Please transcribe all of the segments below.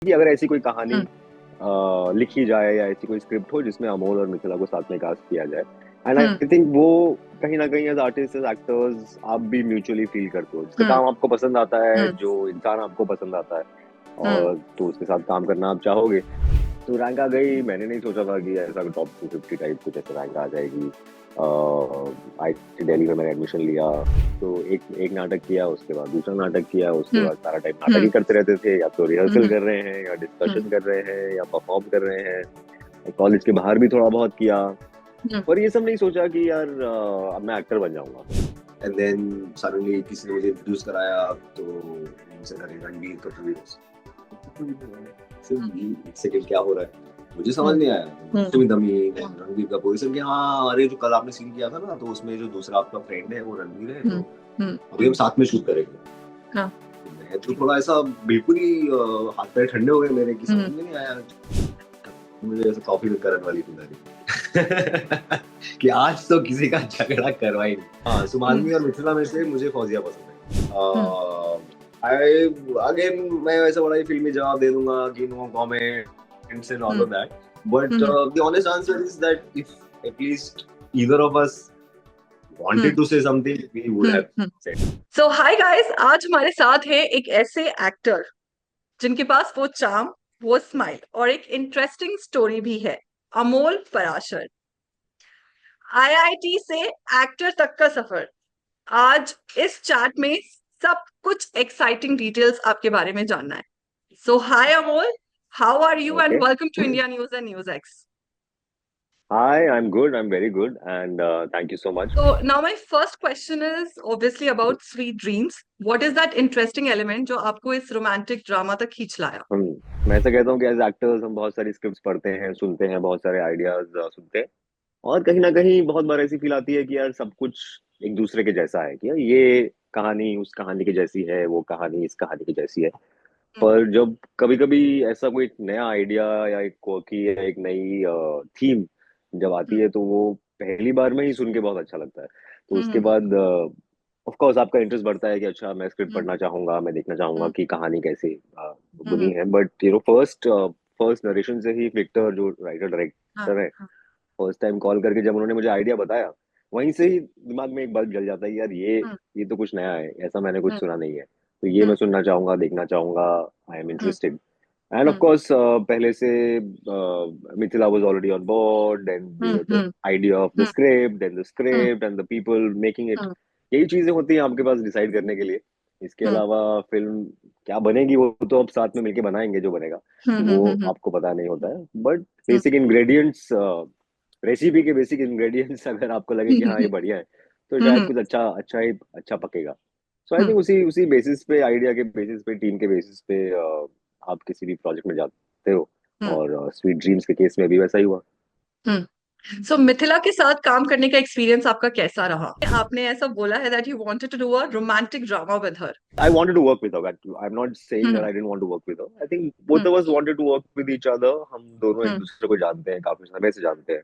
कि अगर ऐसी कोई कहानी हम्म। लिखी जाए या ऐसी कोई स्क्रिप्ट हो जिसमें अमोल और मिथिला को साथ में कास्ट किया जाए। And hmm. आई थिंक वो कहीं ना कहीं एज आर्टिस्ट एज एक्टर्स आप भी म्यूचुअली फील करते हो, जिसका हम्म। काम आपको पसंद आता है, हम्म। जो इंसान आपको पसंद आता है हम्म। और तो उसके साथ काम करना आप चाहोगे। तो रैंक आ गई। मैंने नहीं सोचा था कि ऐसा टॉप 250 टाइप कुछ ऐसा रैंक आ जाएगी। आई दिल्ली में मैंने एडमिशन लिया, तो एक एक नाटक किया, उसके बाद दूसरा नाटक किया, उसके हम्म। बाद सारा टाइम नाटक ही हम्म। करते रहते थे, या तो रिहर्सल हम्म। कर रहे हैं या हम्म। डिस्कशन कर रहे हैं या परफॉर्म कर रहे हैं। कॉलेज के बाहर भी थोड़ा बहुत किया, हम्म। पर ये सब नहीं सोचा कि यार अब मैं एक्टर बन जाऊंगा। एंड देन सडनली किसी ने मुझे इंट्रोड्यूस कराया, तो मुझसे अरे रणबीर कपूर। सिर्फ ये एक सेकंड क्या हो रहा है मुझे समझ हम्म। नहीं आया। हम्म। सुमित अमी, रणबीर कपूर सब कि हाँ, अरे जो कल आपने सीन किया था ना, तो उसमें जो दूसरा आपका फ्रेंड है वो रणबीर है, तो हम्म। हम्म। अभी हम साथ में शूट करेंगे। हाँ। मैं तो थोड़ा ऐसा बिल्कुल ही हाथ पैर ठंडे हो गए मेरे, कि समझ हम्म। में नहीं आया। मुझे ऐसे कॉफी में करने वाली फील आ रही कि आज तो किसी का झगड़ा करवा ही नहीं। हाँ, हम्म। सुमानवी और मिथिला में से मुझे फौजिया पसंद हम्म। है। आई अगेन मैं वैसे बड़ा ही फिल्मी जवाब दे दूंगा कि no comments and all hmm. Of that, but hmm. The honest answer is that if at least either of us hmm. wanted to say something, we would have hmm. said. So hi guys, आज हमारे साथ है एक ऐसे actor जिनके पास वो charm, वो smile और एक इंटरेस्टिंग स्टोरी भी है। अमोल पराशर। आईआईटी से एक्टर तक का सफर। आज इस चैट में सब कुछ एक्साइटिंग डिटेल्स आपके बारे में जानना है। So hi Amol, how are you and Okay. Welcome to India News and News X. Hi, I'm good. I'm very good, and thank you so much. So now my first question is obviously about Sweet Dreams. What is that interesting element जो आपको इस romantic drama तक खींच लाया? मैं ऐसा कहता हूँ कि एज एक्टर्स हम बहुत सारी स्क्रिप्ट्स पढ़ते हैं, सुनते हैं, बहुत सारे आइडियाज सुनते हैं, और कहीं ना कहीं बहुत बार ऐसी फील आती है कि यार सब कुछ एक दूसरे के जैसा है, कि यार ये कहानी उस कहानी की जैसी है, वो कहानी इस कहानी की जैसी है। हम्म। पर जब कभी कभी ऐसा कोई एक नया आइडिया या एक quirky या एक नई थीम जब आती हम्म। है, तो वो पहली बार में ही सुन के बहुत अच्छा लगता है। तो उसके हम्म। बाद ऑफ कोर्स आपका इंटरेस्ट बढ़ता है कि अच्छा मैं स्क्रिप्ट हम्म। पढ़ना चाहूंगा, मैं देखना चाहूंगा हम्म। कि कहानी कैसी बुनी हम्म। है। बट फर्स्ट फर्स्ट नरेशन से ही विक्टर जो राइटर हाँ। डायरेक्टर है, हाँ। फर्स्ट टाइम कॉल करके जब उन्होंने मुझे आइडिया बताया, वहीं से ही दिमाग में एक बल्ब जल जाता है कि यार हम्म। ये तो कुछ नया है, ऐसा मैंने कुछ हम्म। सुना नहीं है, तो ये मैं हम्म। सुनना चाहूंगा, देखना चाहूंगा। I am hmm. Interested. And of hmm. Course पहले से Mithila was already on board, and hmm. The idea of the hmm. Script and the hmm. Script and the people making it, hmm. यही चीजें होती हैं आपके पास डिसाइड करने के लिए। इसके हम्म। अलावा फिल्म क्या बनेगी वो तो अब साथ में मिलके बनाएंगे, जो बनेगा हम्म। वो हम्म। आपको पता नहीं होता है। But hmm. Basic ingredients, recipe के बेसिक इंग्रेडिएंट्स अगर आपको लगे कि हाँ ये बढ़िया है, तो शायद हम्म। कुछ अच्छा अच्छा ही अच्छा पकेगा। सो आई हम्म। थिंक उसी उसी बेसिस पे, आइडिया के बेसिस पे, टीम के बेसिस पे आप किसी भी प्रोजेक्ट में जाते हो। हम्म। और स्वीट ड्रीम्स के केस में भी वैसा ही हुआ। सो मिथिला के साथ काम करने का एक्सपीरियंस आपका कैसा रहा? आपने ऐसा बोला है that you wanted to do a romantic drama with her. I wanted to work with her. I'm not saying that hmm. I didn't want to work with her. I think both hmm. of us wanted to work with each other. हम दोनों एक हम्म। दूसरे को जानते हैं, काफी समय से जानते हैं।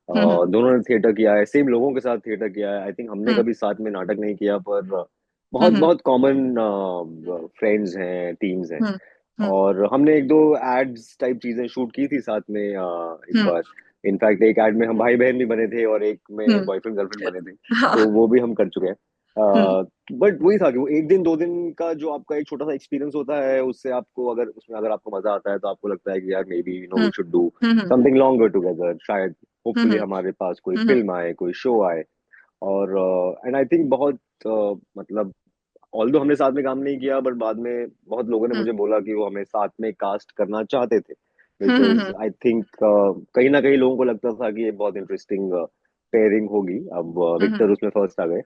हम्म। दोनों ने थिएटर किया है, सेम लोगों के साथ थिएटर किया है। आई थिंक हमने हम्म। कभी साथ में नाटक नहीं किया, पर बहुत हम्म। बहुत कॉमन फ्रेंड्स हैं, टीम्स हैं। हम्म। हम्म। और हमने एक दो एड्स टाइप चीजें शूट की थी साथ में, एक हम्म। बार। इनफैक्ट एक एड में हम भाई बहन भी बने थे, और एक में हम्म। बॉयफ्रेंड गर्लफ्रेंड बने थे, तो हाँ। वो भी हम कर चुके हैं। हम्म। बट वही था कि वो एक दिन दो दिन का जो आपका एक छोटा सा एक्सपीरियंस होता है, उससे आपको अगर उसमें अगर आपको मजा आता है, तो आपको लगता है कि यार maybe we hmm. Should do hmm. Something longer together, शायद होपफुली हम्म। हमारे पास कोई हम्म। फिल्म आए, कोई शो आए। और एंड आई थिंक बहुत मतलब ऑल्दो हमने साथ में काम नहीं किया, बट बाद में बहुत लोगों ने हम्म। मुझे बोला कि वो हमें साथ में कास्ट करना चाहते थे, बिकॉज हम्म। आई थिंक कहीं ना कहीं लोगों को लगता था कि ये बहुत इंटरेस्टिंग पेयरिंग होगी। अब हम्म। विक्टर उसमें फर्स्ट आ गए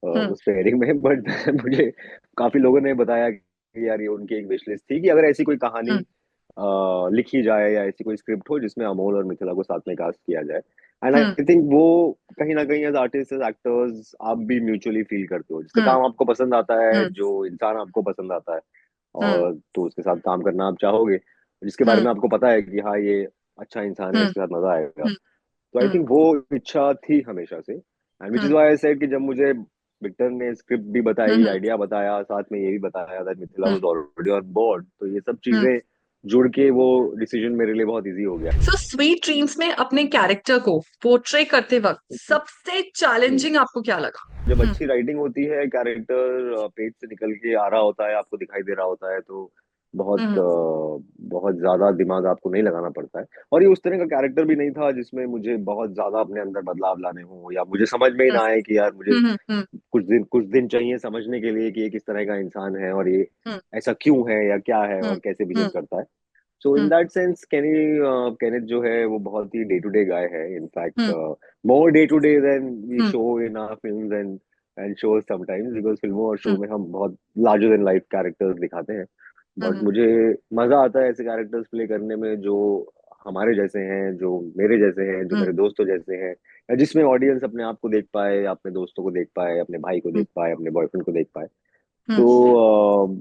हम्म। उस पेयरिंग में। बट मुझे काफी लोगों ने बताया कि यार ये उनकी एक विश लिस्ट थी कि अगर ऐसी कोई कहानी हम्म। लिखी जाए या ऐसी कोई स्क्रिप्ट हो जिसमें अमोल और मिथिला को साथ में कास्ट किया जाए। And hmm. आई थिंक वो कहीं ना कहीं एज आर्टिस्ट एज एक्टर्स आप भी म्यूचुअली फील करते हो, जिसका हम्म। काम आपको पसंद आता है, हम्म। जो इंसान आपको पसंद आता है, हम्म। और तो उसके साथ काम करना आप चाहोगे, जिसके बारे हम्म। में आपको पता है कि हाँ ये अच्छा इंसान है, हम्म। इसके साथ मजा आएगा। हम्म। तो आई हम्म। थिंक वो इच्छा थी हमेशा से, and which is hmm. Why I said कि जब मुझे विक्टर ने स्क्रिप्ट भी बताई, हम्म। आइडिया बताया, साथ में ये भी बताया that Mithila hmm. Was already on board, तो ये सब हम्म। चीजें जुड़ के वो डिसीजन मेरे लिए बहुत इजी हो गया। सो स्वीट ड्रीम्स में अपने कैरेक्टर को पोर्ट्रे करते वक्त हम्म। सबसे हम्म। चैलेंजिंग आपको क्या लगा? जब हम्म। अच्छी राइटिंग होती है, कैरेक्टर पेज से निकल के आ रहा होता है, आपको दिखाई दे रहा होता है, तो बहुत हम्म। बहुत ज्यादा दिमाग आपको नहीं लगाना पड़ता है। और ये उस तरह का कैरेक्टर भी नहीं था जिसमें मुझे बहुत ज्यादा अपने अंदर बदलाव लाने हो, या मुझे समझ में ही ना आए कि यार मुझे हम्म। हम्म। कुछ दिन चाहिए समझने के लिए कि ये किस तरह का इंसान है, और ये हम्म। ऐसा क्यों है या क्या है हम्म। और कैसे बिहेव हम्म। करता है। So in hmm. That sense Kenneth जो है वो बहुत ही डे टू डे गाय है, in fact hmm. More day to day than we hmm. Show in our films and shows sometimes, because फिल्मों और शो हम्म। में हम बहुत लार्जर देन लाइफ कैरेक्टर्स दिखाते हैं। बट हम्म। मुझे मजा आता है ऐसे कैरेक्टर्स प्ले करने में जो हमारे जैसे हैं, जो मेरे जैसे हैं, जो हम्म। मेरे दोस्तों जैसे हैं, या जिसमें ऑडियंस अपने आप को देख पाए, अपने दोस्तों को देख पाए, अपने भाई को हम्म। देख पाए, अपने बॉयफ्रेंड को देख पाए। हम्म। तो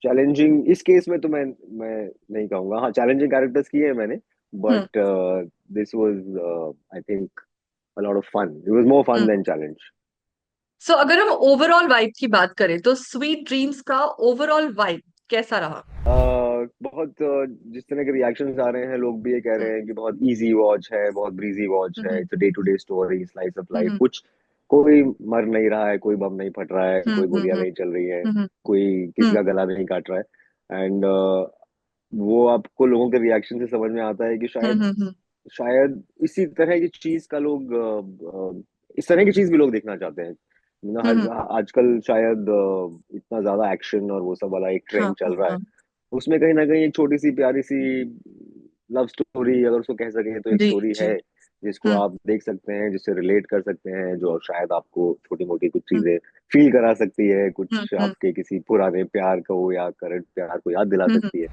चैलेंजिंग इस केस में तो मैं नहीं कहूंगा। हाँ, चैलेंजिंग कैरेक्टर्स किए हैं मैंने, hmm. But this was I think a lot of fun, it was more fun hmm. Then challenge. So अगर हम ओवरऑल वाइब की बात करें तो स्वीट ड्रीम्स का ओवरऑल वाइब कैसा रहा? बहुत जिस तरह के रिएक्शंस आ रहे हैं, लोग भी ये कह हम्म। रहे हैं कि बहुत इजी वॉच है, बहुत ब्रीजी वॉच है, hmm. It's day to day story, slice of life, hmm. कुछ कोई मर नहीं रहा है, कोई बम नहीं फट रहा है, हम्म। कोई गोलियां हम्म। नहीं चल रही है, हम्म। कोई किसी हम्म। का गला नहीं काट रहा है। एंड वो आपको लोगों के रिएक्शन से समझ में आता है कि शायद हम्म। शायद इसी तरह की चीज का लोग इस तरह की चीज भी लोग देखना चाहते हैं। हम्म। आजकल शायद इतना ज्यादा एक्शन और वो सब वाला एक हाँ ट्रेंड चल हाँ रहा है, हाँ। उसमें कहीं ना कहीं एक छोटी सी प्यारी सी लव स्टोरी, अगर उसको कह सके तो एक जी स्टोरी जी। है जिसको हम्म। आप देख सकते हैं, जिससे रिलेट कर सकते हैं, जो शायद आपको छोटी मोटी कुछ हम्म। चीजें फील करा सकती है, हम्म। कुछ हम्म। आपके किसी पुराने प्यार को या करंट प्यार को याद दिला हम्म। सकती है।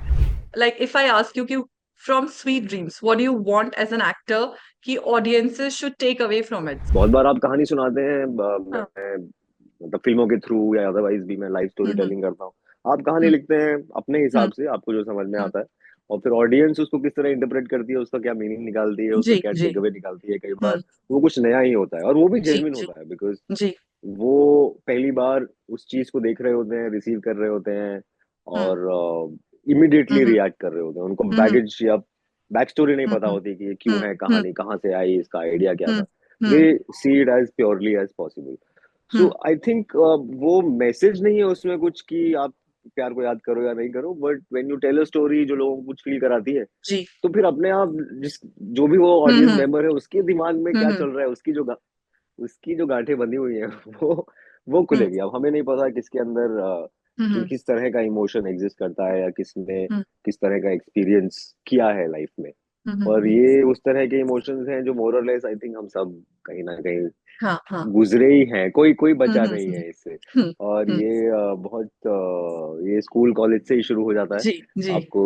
Like if I ask you कि from Sweet Dreams, what do you want as an actor कि audiences should take away from it? बहुत बार आप कहानी सुनाते हैं, हाँ। मैं मतलब फिल्मों के थ्रू या अदरवाइज भी मैं लाइव स्टोरी हम्म। टेलिंग करता हूँ। आप कहानी हम्म। लिखते हैं अपने हम्म। हिसाब से, आपको जो समझ में हम्म। आता है, और फिर ऑडियंस उसको किस तरह इंटरप्रेट करती है, उसका क्या मीनिंग निकालती है, उसका जी क्या जी। टेक अवे निकालती है, कई बार हम्म। वो कुछ नया ही होता है, और वो भी जी जेन्युइन जी। होता है, बिकॉज जी। वो पहली बार उस चीज को देख रहे होते हैं, रिसीव कर रहे होते हैं, हम्म। और इमिडिएटली हम्म। रिएक्ट कर रहे होते हैं। उनको हम्म। बैगेज या बैक स्टोरी नहीं पता हम्म। होती कि ये क्यों हम्म। है, हम्म। कहानी कहाँ से आई, इसका आइडिया क्या हम्म। था। They hmm. See it as purely as possible. So hmm. I think वो मैसेज नहीं है उसमें कुछ कि आप प्यार को याद करो या नहीं करो, but when you tell a story जो लोगों को कुछ फील कराती है, जी। तो फिर अपने आप जिस जो भी वो हम्म। ऑडियंस हम्म। मेंबर है उसके दिमाग में क्या हम्म। चल रहा है, उसकी जो गांठें बंधी हुई हैं वो हम्म। खुलेगी। अब हमें नहीं पता किसके अंदर हम्म। किस तरह का इमोशन एग्जिस्ट करता है, या किसने हम्म। किस तरह का एक्सपीरियंस किया है लाइफ में। हम्म। और ये उस तरह के इमोशंस हैं जो मोर और लेस आई थिंक हम सब कहीं ना कहीं हाँ हाँ। गुजरे ही हैं, कोई कोई हम्म। बचा हम्म। नहीं है इससे। हम्म। और हम्म। ये बहुत ये स्कूल कॉलेज से ही शुरू हो जाता है। जी जी। आपको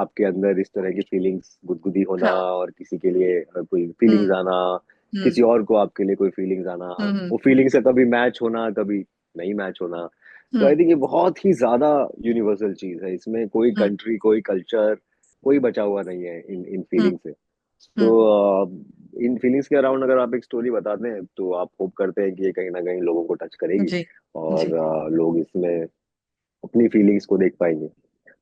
आपके अंदर इस तरह की फीलिंग्स, गुदगुदी होना, हाँ। और किसी के लिए कोई हम्म। फीलिंग्स आना, हम्म। किसी और को आपके लिए कोई फीलिंग्स आना, हम्म। वो फीलिंग्स से कभी मैच होना, कभी नहीं मैच होना। तो हम्म। आई थिंक ये बहुत ही ज्यादा यूनिवर्सल चीज है, इसमें कोई हम्म। कंट्री, कोई कल्चर, कोई बचा हुआ नहीं है इन इन हम्म। फीलिंग से। तो हम्म। इन फीलिंग्स के अराउंड अगर आप एक स्टोरी बताते हैं, तो आप होप करते हैं कि ये कहीं ना कहीं लोगों को टच करेगी, जी जी। और लोग इसमें अपनी फीलिंग्स को देख पाएंगे।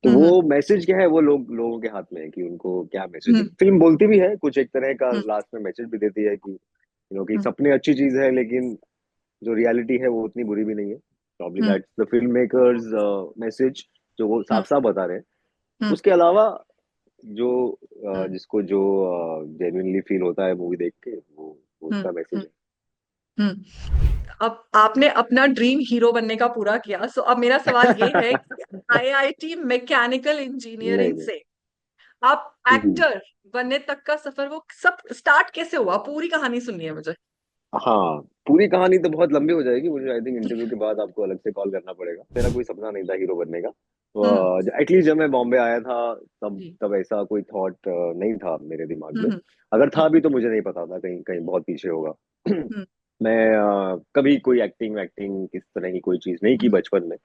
तो हम्म। वो मैसेज क्या है, वो लोगों के हाथ में है कि उनको क्या मैसेज। हम्म। फिल्म बोलती भी है कुछ एक तरह का, हम्म। लास्ट में मैसेज भी देती है कि कि हम्म। सपने अच्छी चीज है, लेकिन जो रियलिटी है वो उतनी बुरी भी नहीं है। Probably hmm. That's the film makers message, जो वो हम्म। साफ साफ बता रहे हैं। हम्म। उसके अलावा जो हम्म। जिसको जो जेन्युइनली फील होता है मूवी देख के, वो हम्म। उसका मैसेज हम्म। है। अब आपने अपना ड्रीम हीरो बनने का पूरा किया, सो अब मेरा सवाल ये है कि आईआईटी मैकेनिकल नहीं इंजीनियरिंग नहीं। से आप हम्म। एक्टर बनने तक का सफर, वो सब स्टार्ट कैसे हुआ? पूरी कहानी सुननी है मुझे। हाँ, पूरी कहानी तो बहुत लंबी हो जाएगी, मुझे आई थिंक इंटरव्यू के बाद आपको अलग से कॉल करना पड़ेगा। मेरा कोई सपना नहीं था हीरो बनने का। हम्म। एटलीस्ट जब मैं बॉम्बे आया था, तब जी। तब ऐसा कोई थॉट नहीं था मेरे दिमाग में। हम्म। अगर हम्म। था भी तो मुझे नहीं पता था, कहीं कहीं बहुत पीछे होगा। हम्म। मैं कभी कोई एक्टिंग वैक्टिंग इस तरह की कोई चीज नहीं की हम्म। बचपन में।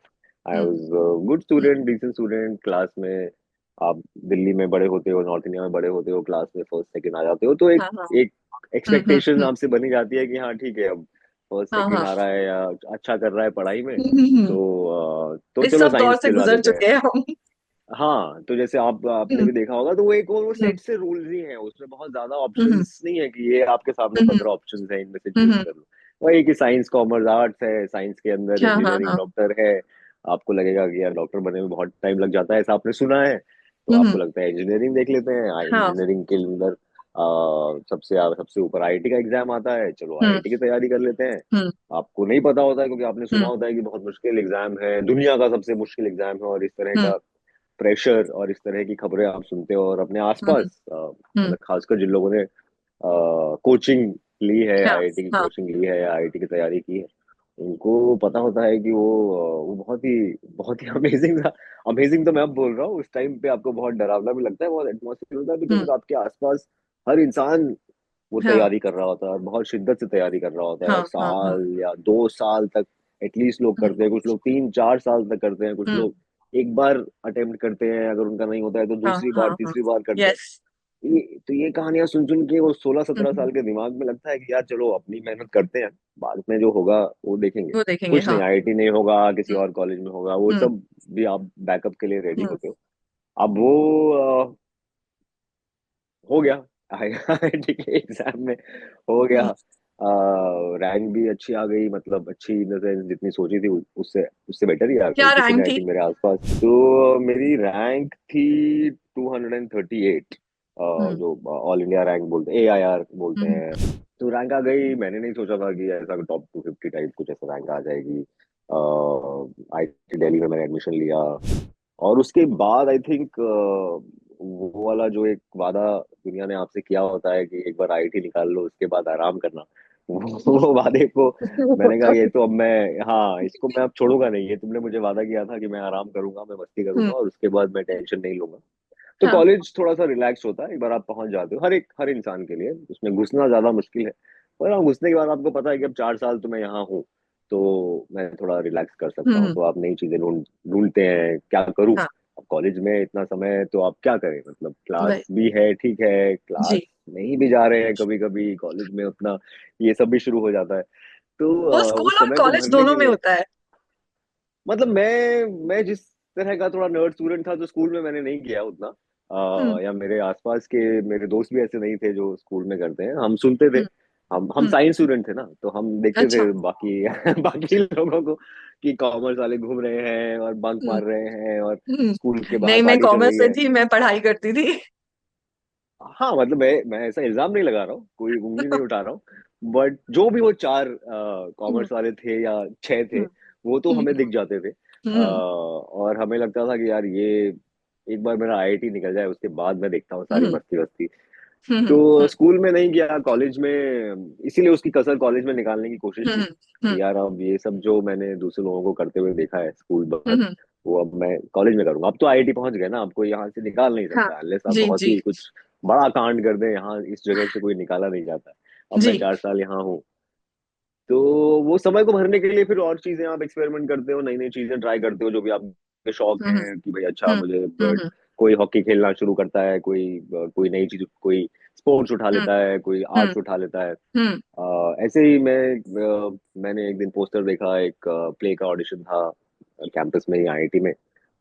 I hmm. Was good student, decent student class में। आप दिल्ली में बड़े होते हो, नॉर्थ इंडिया में बड़े होते हो, क्लास में फर्स्ट सेकंड आ जाते हो, तो एक हाँ हाँ। एक एक्सपेक्टेशन हम्म। आपसे बनी जाती है कि हाँ ठीक है, अब फर्स्ट हाँ सेकंड हाँ। आ रहा है या अच्छा कर रहा है पढ़ाई में, हम्म। तो इस चलो सब दौर साइंस से दिलवा गुजर देते हैं। चुके हैं हम। हाँ, तो जैसे आप आपने हम्म। भी देखा होगा, तो वो एक वो हम्म। सेट से रूल्स ही हैं, उसमें बहुत ज्यादा हम्म। ऑप्शंस नहीं है कि ये आपके सामने हम्म। 15 ऑप्शंस हैं, इनमें से चूज हम्म। कर लो। वही कि साइंस कॉमर्स आर्ट्स है, साइंस के अंदर हाँ हाँ इंजीनियरिंग हाँ। डॉक्टर है। आपको लगेगा कि यार डॉक्टर बनने में बहुत टाइम लग जाता है, ऐसा आपने सुना है, तो हम्म। आपको लगता है इंजीनियरिंग देख लेते हैं। हाँ। इंजीनियरिंग के अंदर सबसे ऊपर आईआईटी का एग्जाम आता है, चलो हम्म। आईआईटी की तैयारी कर लेते हैं। हम्म। आपको नहीं पता होता है, क्योंकि आपने सुना हम्म। होता है कि बहुत मुश्किल एग्जाम है, दुनिया का सबसे मुश्किल एग्जाम है, और इस तरह हम्म। का प्रेशर और इस तरह की खबरें आप सुनते हो। और अपने हम्म। आसपास हम्म। मतलब खासकर जिन लोगों ने कोचिंग ली है, हाँ आईआईटी की हाँ। कोचिंग ली है या आईआईटी की तैयारी की है, उनको पता होता है कि वो बहुत ही अमेजिंग था। अमेजिंग तो मैं अब बोल रहा हूँ, उस टाइम पे आपको बहुत डरावना भी लगता है, बहुत एटमोसफियर होता है, हम्म। बिकॉज आपके आसपास हर इंसान वो हाँ तैयारी कर रहा होता है, और बहुत शिद्दत से तैयारी कर रहा होता है, हाँ और हाँ हाँ। साल या 2 साल तक एटलीस्ट लोग हम्म। करते हैं, कुछ लोग 3-4 साल तक करते हैं, कुछ हम्म। लोग एक बार अटेम्प्ट करते हैं, अगर उनका नहीं होता है तो हाँ दूसरी बार हाँ हाँ। तीसरी बार करते हैं। यस। ये कहानियां सुन सुन के वो 16-17 हम्म। साल के दिमाग में लगता है कि यार चलो अपनी मेहनत करते हैं, बाद में जो होगा वो देखेंगे। वो देखेंगे कुछ हाँ। नहीं, आईआईटी नहीं होगा, किसी हम्म। और कॉलेज में होगा, वो हम्म। सब भी आप बैकअप के लिए रेडी हम्म। होते हो। अब वो हो गया, आईआईटी के एग्जाम में हो गया। हम्म। रैंक भी अच्छी आ गई, मतलब अच्छी इन द सेंस जितनी सोची थी उससे उससे बेटर ही आ गई, क्या क्योंकि रैंक मैं आई थी? थिंक मेरे आसपास तो मेरी रैंक थी 238। हम्म। जो ऑल इंडिया रैंक बोलते हैं, एआईआर बोलते हम्म। हैं। तो रैंक आ गई, मैंने नहीं सोचा था कि ऐसा टॉप 250 टाइप कुछ ऐसा रैंक आ जाएगी। आईआईटी दिल्ली में मैंने एडमिशन लिया, और उसके बाद आई थिंक वो वाला जो एक वादा दुनिया ने आपसे किया होता है कि एक बार आईआईटी निकाल लो उसके बाद आराम करना, वो वादे को मैंने कहा ये तो अब मैं, हाँ इसको मैं अब छोड़ूंगा नहीं, ये तुमने मुझे वादा किया था कि मैं आराम करूंगा, मैं मस्ती हम्म। करूंगा, और उसके बाद मैं टेंशन नहीं लूंगा। तो हाँ। कॉलेज थोड़ा सा रिलैक्स होता है, एक बार आप पहुंच जाते हो, हर इंसान के लिए उसमें घुसना ज्यादा मुश्किल है। पर हाँ, घुसने के बाद आपको पता है कि अब 4 साल तो मैं यहाँ हूँ, तो मैं थोड़ा रिलैक्स कर सकता हूँ, हम्म। तो आप नई चीजें ढूंढते हैं क्या करूँ। हाँ। अब कॉलेज में इतना समय है, तो आप क्या करें, मतलब वही। क्लास भी है ठीक है, जी। क्लास नहीं भी जा रहे हैं कभी कभी कॉलेज में उतना, ये सब भी शुरू हो जाता है। तो वो उस स्कूल और समय को कॉलेज भरने के दोनों में लिए, होता है। मतलब मैं जिस तरह का थोड़ा नर्ड स्टूडेंट था, तो स्कूल में मैंने नहीं किया उतना। हम्म। या मेरे आसपास के मेरे दोस्त भी ऐसे नहीं थे जो स्कूल में करते हैं, हम सुनते थे। हम्म। हम हम्म। साइंस स्टूडेंट थे ना, तो हम देखते थे अच्छा। बाकी बाकी लोगों को कि कॉमर्स वाले घूम रहे हैं और बंक हम्म। मार रहे हैं, और स्कूल के बाहर नहीं, मैं पार्टी चल कॉमर्स रही से है। थी, मैं पढ़ाई करती थी। हाँ मतलब मैं ऐसा इल्जाम नहीं लगा रहा हूँ, कोई उंगली नहीं उठा रहा हूँ, बट जो भी वो चार हम्म। कॉमर्स वाले थे या छह थे, हम्म। वो तो हम्म। हमें दिख जाते थे। हम्म। और हमें लगता था कि यार ये एक बार मेरा आईआईटी निकल जाए, उसके बाद मैं देखता हूँ सारी हम्म। मस्ती वस्ती। हम्म। तो स्कूल में नहीं किया, कॉलेज में इसीलिए उसकी कसर कॉलेज में निकालने की कोशिश की, हम्म। हम्म। कि यार अब ये सब जो मैंने दूसरे लोगों को करते हुए देखा है स्कूल हम्म। बस, वो अब मैं कॉलेज में करूंगा। अब तो आईआईटी पहुंच गए ना, अब कोई यहाँ से निकाल नहीं हाँ। सकता, अनलेस आप जी बहुत जी। ही कुछ बड़ा कांड कर दें, यहाँ इस जगह से कोई निकाला नहीं जाता। अब मैं जी। 4 साल यहाँ हूँ, तो वो समय को भरने के लिए फिर और चीजें आप एक्सपेरिमेंट करते हो, नई नई चीजें ट्राई करते हो, जो भी आपके शौक हम्म। हैं, कि भाई अच्छा हम्म। मुझे हम्म। कोई हॉकी खेलना शुरू करता है, कोई नई चीज, कोई स्पोर्ट्स उठा हम्म। लेता है, कोई हम्म। आर्ट्स उठा लेता है। हम्म। ऐसे ही मैंने एक दिन पोस्टर देखा, एक प्ले का ऑडिशन था कैंपस में ही आईआईटी में।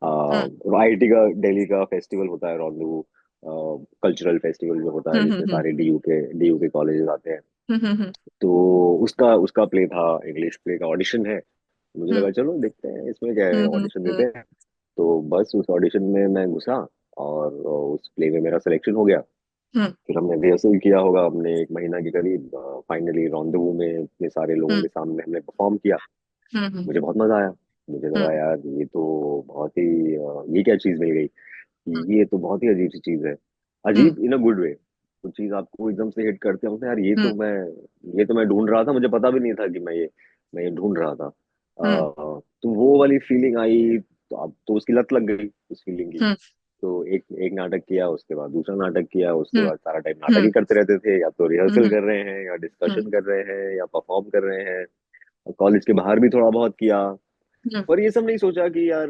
हम्म। आईआईटी का दिल्ली का फेस्टिवल होता है रॉन्डू कल्चरल फेस्टिवल जो होता है, हम्म। जिसमें सारे डीयू के कॉलेजेस आते हैं। हम्म। तो उसका उसका प्ले था, इंग्लिश प्ले का ऑडिशन है। मुझे हम्म। लगा चलो देखते हैं इसमें क्या है, हम्म। ऑडिशन देते हैं। तो बस उस ऑडिशन में मैं घुसा, और उस प्ले में मेरा सिलेक्शन हो गया। हम्म। फिर हमने रिहर्सल किया होगा, हमने 1 महीना के करीब, फाइनली रॉन्डवू में इतने सारे लोगों हम्म। के सामने हमने परफॉर्म किया। हम्म। मुझे बहुत मजा आया, मुझे हम्म। लगा यार ये तो बहुत ही ये क्या चीज मिल गई, ये तो बहुत ही अजीब सी चीज है। हम्म। अजीब इन अ गुड वे, कुछ चीज आपको एकदम से हिट करते हैं यार, हम्म। ये तो मैं ढूंढ रहा था, मुझे पता भी नहीं था कि मैं ये ढूंढ रहा था। हम्म। तो वो वाली फीलिंग आई, तो अब तो उसकी लत लग गई उस फीलिंग की। हम्म। तो एक एक नाटक किया, उसके बाद दूसरा नाटक किया, उसके हम्म। बाद सारा टाइम नाटक हम्म। ही करते रहते थे, या तो रिहर्सल हम्म। कर रहे हैं, या हम्म। डिस्कशन कर रहे हैं, या परफॉर्म कर रहे हैं। कॉलेज के बाहर भी थोड़ा बहुत किया, हम्म। पर ये सब नहीं सोचा कि यार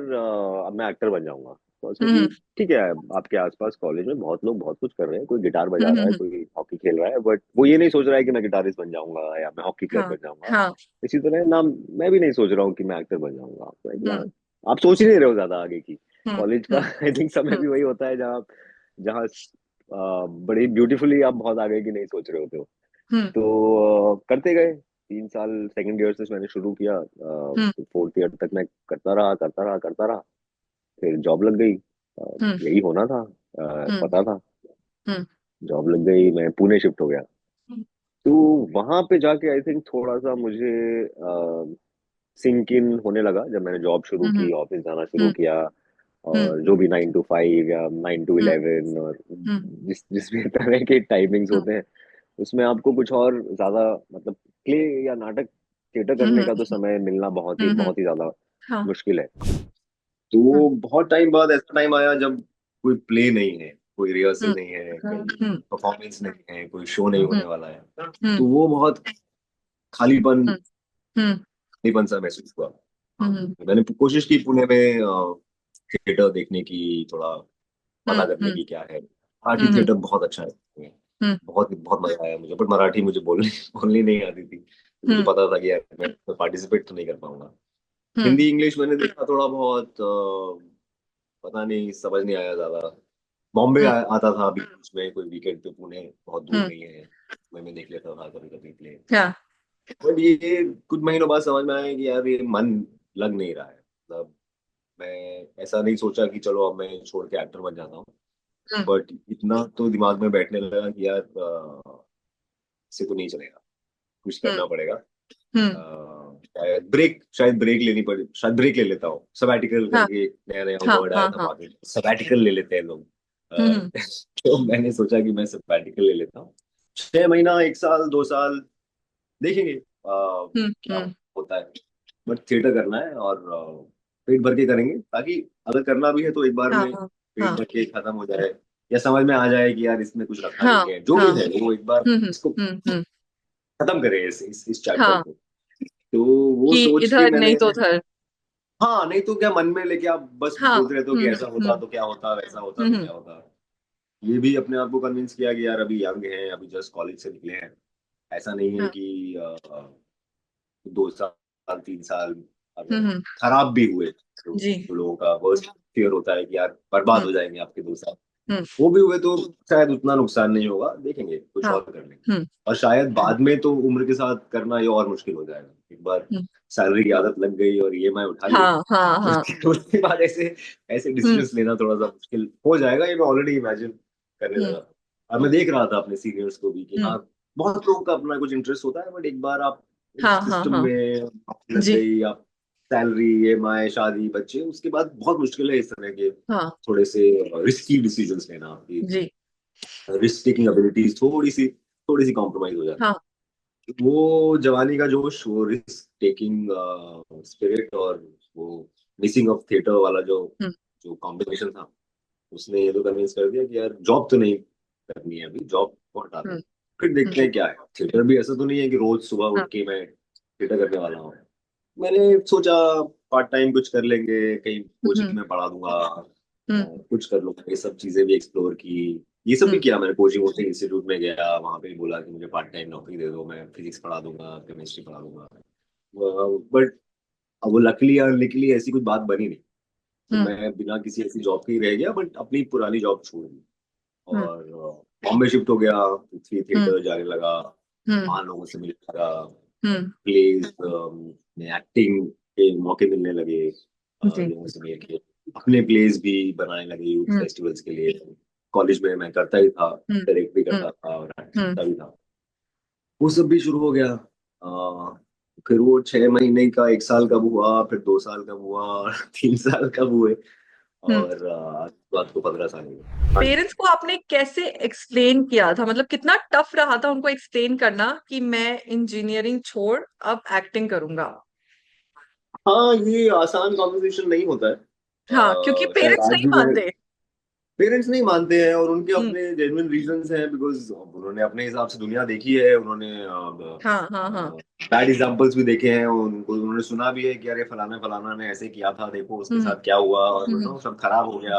अब मैं एक्टर बन जाऊंगा, बस क्योंकि हम्म। ठीक है, आपके आसपास कॉलेज में बहुत लोग बहुत कुछ कर रहे हैं, कोई गिटार बजा हम्म। रहा है, कोई हॉकी खेल रहा है, बट वो ये नहीं सोच रहा है कि मैं गिटारिस्ट बन जाऊंगा या मैं हॉकी प्लेयर हाँ बन जाऊंगा। हाँ। इसी तरह ना, मैं भी नहीं सोच रहा हूँ कि मैं एक्टर बन जाऊंगा, तो यार हम्म। आप सोच ही नहीं रहे हो ज्यादा आगे की। हम्म। कॉलेज का हम्म। आई थिंक समय हम्म। भी वही होता है जहाँ जहाँ बड़ी ब्यूटीफुली आप बहुत आगे की नहीं सोच रहे होते हो। हम्म। तो करते गए 3 साल, सेकंड ईयर से मैंने शुरू किया, हम्म। फोर्थ ईयर तक मैं करता रहा करता रहा करता रहा। फिर जॉब लग गई। हम्म। यही होना था, हम्म। पता था। हम्म। जॉब लग गई, मैं पुणे शिफ्ट हो गया। हम्म। तो वहां पे जाके आई थिंक थोड़ा सा मुझे सिंक इन होने लगा जब मैंने जॉब शुरू हम्म। की, ऑफिस जाना शुरू हम्म। किया। हम्म। और जो भी 9 to 5 या 9 to 11 और हम्म। जिस जिस भी तरह के टाइमिंग्स हम्म। होते हैं, उसमें आपको कुछ और ज्यादा मतलब प्ले या नाटक थिएटर हम्म। करने का तो समय मिलना हम्म। बहुत ही ज्यादा हाँ। मुश्किल है। हम्म। तो बहुत टाइम बाद ऐसा टाइम आया जब कोई प्ले नहीं है, कोई रिहर्सल हम्म। नहीं है, कहीं हम्म। परफॉर्मेंस नहीं है, कोई शो नहीं हम्म। होने वाला है। हम्म। तो वो बहुत खालीपन हम्म। हम्म। खालीपन सा महसूस हुआ। हम्म। मैंने कोशिश की पुणे में थिएटर देखने की, थोड़ा पता हम्म। करने हम्म। की क्या है। मराठी हम्म। थिएटर बहुत अच्छा है, हम्म। बहुत बहुत मजा आया मुझे। बट मराठी मुझे बोलनी बोलनी नहीं आती थी, तो मुझे हम्म। पता था कि यार मैं पार्टिसिपेट तो नहीं कर पाऊंगा। हम्म। हिंदी इंग्लिश मैंने देखा थोड़ा बहुत, पता नहीं, समझ नहीं आया ज्यादा। बॉम्बे हम्म। आता था बीच में कोई वीकेंड पे, पुणे बहुत दूर हम्म। नहीं है। मैं देख लेता था कभी कभी प्ले। हाँ। बट ये कुछ महीनों बाद समझ में आया कि यार ये मन लग नहीं रहा है। मतलब मैं ऐसा नहीं सोचा कि चलो अब मैं छोड़ के एक्टर बन जाता हूँ। हम्म। बट इतना तो दिमाग में बैठने लगा कि यार इससे तो नहीं चलेगा, कुछ हम्म। करना पड़ेगा। हम्म। शायद ब्रेक लेनी पड़ी, शायद ब्रेक ले लेता हूँ। सबैटिकल हाँ। करके एक नया नया हाँ। वर्ड आया हाँ। था हाँ। मार्केट, सबैटिकल ले लेते हैं लोग। हम्म। तो मैंने सोचा कि मैं सबैटिकल ले लेता हूँ। 6 महीना, 1 साल, 2 साल देखेंगे हम्म। क्या हम्म। होता है। बट थिएटर करना है और पेट भर के करेंगे, ताकि अगर करना भी है तो एक बार हाँ। में हाँ। पेट हाँ। भर के खत्म हो जाए, या समझ में आ जाए कि यार इसमें कुछ रखा हाँ। नहीं है, जो भी हाँ। है वो एक बार हम्म। इसको हम्म। हम्म। खत्म करें, इस चैप्टर हाँ, को। तो वो कि सोच के इधर नहीं मैंने, तो उधर। हाँ नहीं तो क्या, मन में लेके आप बस हाँ। बोलते रहते हो कि ऐसा होता हम्म। तो क्या होता, वैसा होता तो हम्म। क्या होता। ये भी अपने आप को कन्विंस किया कि यार अभी यंग हैं, अभी जस्ट कॉलेज से निकले हैं। ऐसा नहीं है हाँ। कि 2 साल 3 साल अगर हम्म। खराब भी हुए जी। तो लोगों का वर्स्ट फियर होता है कि यार बर्बाद हम्म। हो जाएंगे आपके 2 साल। हम्म। वो भी हुए तो शायद उतना नुकसान नहीं होगा, देखेंगे कुछ हाँ। और कर लेंगे। हम्म। और शायद बाद में तो उम्र के साथ करना ये और मुश्किल हो जाएगा। एक बार हम्म। सैलरी की आदत लग गई और ईएमआई उठा ली, हाँ। हाँ। हाँ। उसके बाद ऐसे ऐसे हम्म। डिसीजंस लेना थोड़ा सा मुश्किल हो जाएगा। ये मैं ऑलरेडी इमेजिन करने हम्म। लगा था। और मैं देख रहा था अपने सीनियर्स को भी कि हम्म। हाँ, बहुत लोगों का अपना कुछ इंटरेस्ट होता है, बट एक बार आप हाँ। हाँ। सिस्टम हाँ। में लग जी। गई, आप सैलरी, ईएमआई, शादी, बच्चे, उसके बाद बहुत मुश्किल है इस तरह के हाँ। थोड़े से रिस्की डिसीजंस लेना। आपकी जी। रिस्क टेकिंग एबिलिटीज थोड़ी सी कॉम्प्रोमाइज हो जाती हाँ। है। वो जवानी का जोश, वो रिस्क टेकिंग स्पिरिट, और वो मिसिंग ऑफ थिएटर वाला जो हम्म। जो कॉम्बिनेशन था, उसने ये तो कन्विंस कर दिया कि यार जॉब तो नहीं करनी है, अभी जॉब को हटा दो, हम्म। फिर देखते जी। हैं क्या है। थिएटर भी ऐसा तो नहीं है कि रोज सुबह हाँ। उठ के मैं थिएटर करने वाला हूँ। मैंने सोचा पार्ट टाइम कुछ कर लेंगे, कहीं कोचिंग हम्म। में पढ़ा दूंगा, हम्म। कुछ कर लूंगा। ये सब चीजें भी एक्सप्लोर की, ये सब भी हम्म। किया मैंने। कोचिंग वोचिंग इंस्टीट्यूट में गया, वहां पे बोला कि मुझे पार्ट टाइम नौकरी दे दो, मैं फिजिक्स पढ़ा दूंगा, केमिस्ट्री पढ़ा दूंगा। बट अब वो लकली और निकली ऐसी कुछ बात बनी नहीं। तो हम्म। मैं बिना किसी ऐसी जॉब के ही रह गया, बट अपनी पुरानी जॉब छोड़ दी हम्म। और बॉम्बे शिफ्ट हो गया। पृथ्वी हम्म। थिएटर जाने लगा, हम्म। वहां लोगों से मिलने लगा, हम्म। प्लेज में एक्टिंग के मौके मिलने लगे, जी। लोगों से मिलके अपने प्लेज भी बनाने लगे यूथ हम्म। फेस्टिवल्स के लिए। कॉलेज में मैं करता ही था, हम्म। डायरेक्ट भी हम्म। करता था और एक्ट हम्म। करता भी था। वो सब भी शुरू हो गया। फिर वो 6 महीने का 1 साल कब हुआ, फिर 2 साल कब हुआ, और 3 साल कब हुए, हम्म। और आज बात को 15 साल हो गए। हाँ जी। पेरेंट्स को आपने कैसे एक्सप्लेन किया था, मतलब कितना टफ रहा था उनको एक्सप्लेन करना कि मैं इंजीनियरिंग छोड़ अब एक्टिंग करूंगा? हाँ, ये आसान कॉन्वर्सेशन नहीं होता है। हाँ, क्योंकि शायद पेरेंट्स आज नहीं भी मैं, मानते। पेरेंट्स नहीं मानते हैं और उनके हम्म। अपने जेन्युइन रीजंस हैं, बिकॉज उन्होंने अपने हिसाब से दुनिया देखी है। उन्होंने हाँ। हाँ। हाँ। बैड एग्जाम्पल्स भी देखे हैं, उनको उन्होंने सुना भी है कि अरे फलाना फलाना ने ऐसे किया था, देखो उसके हम्म। साथ क्या हुआ, और हम्म। सब खराब हो गया।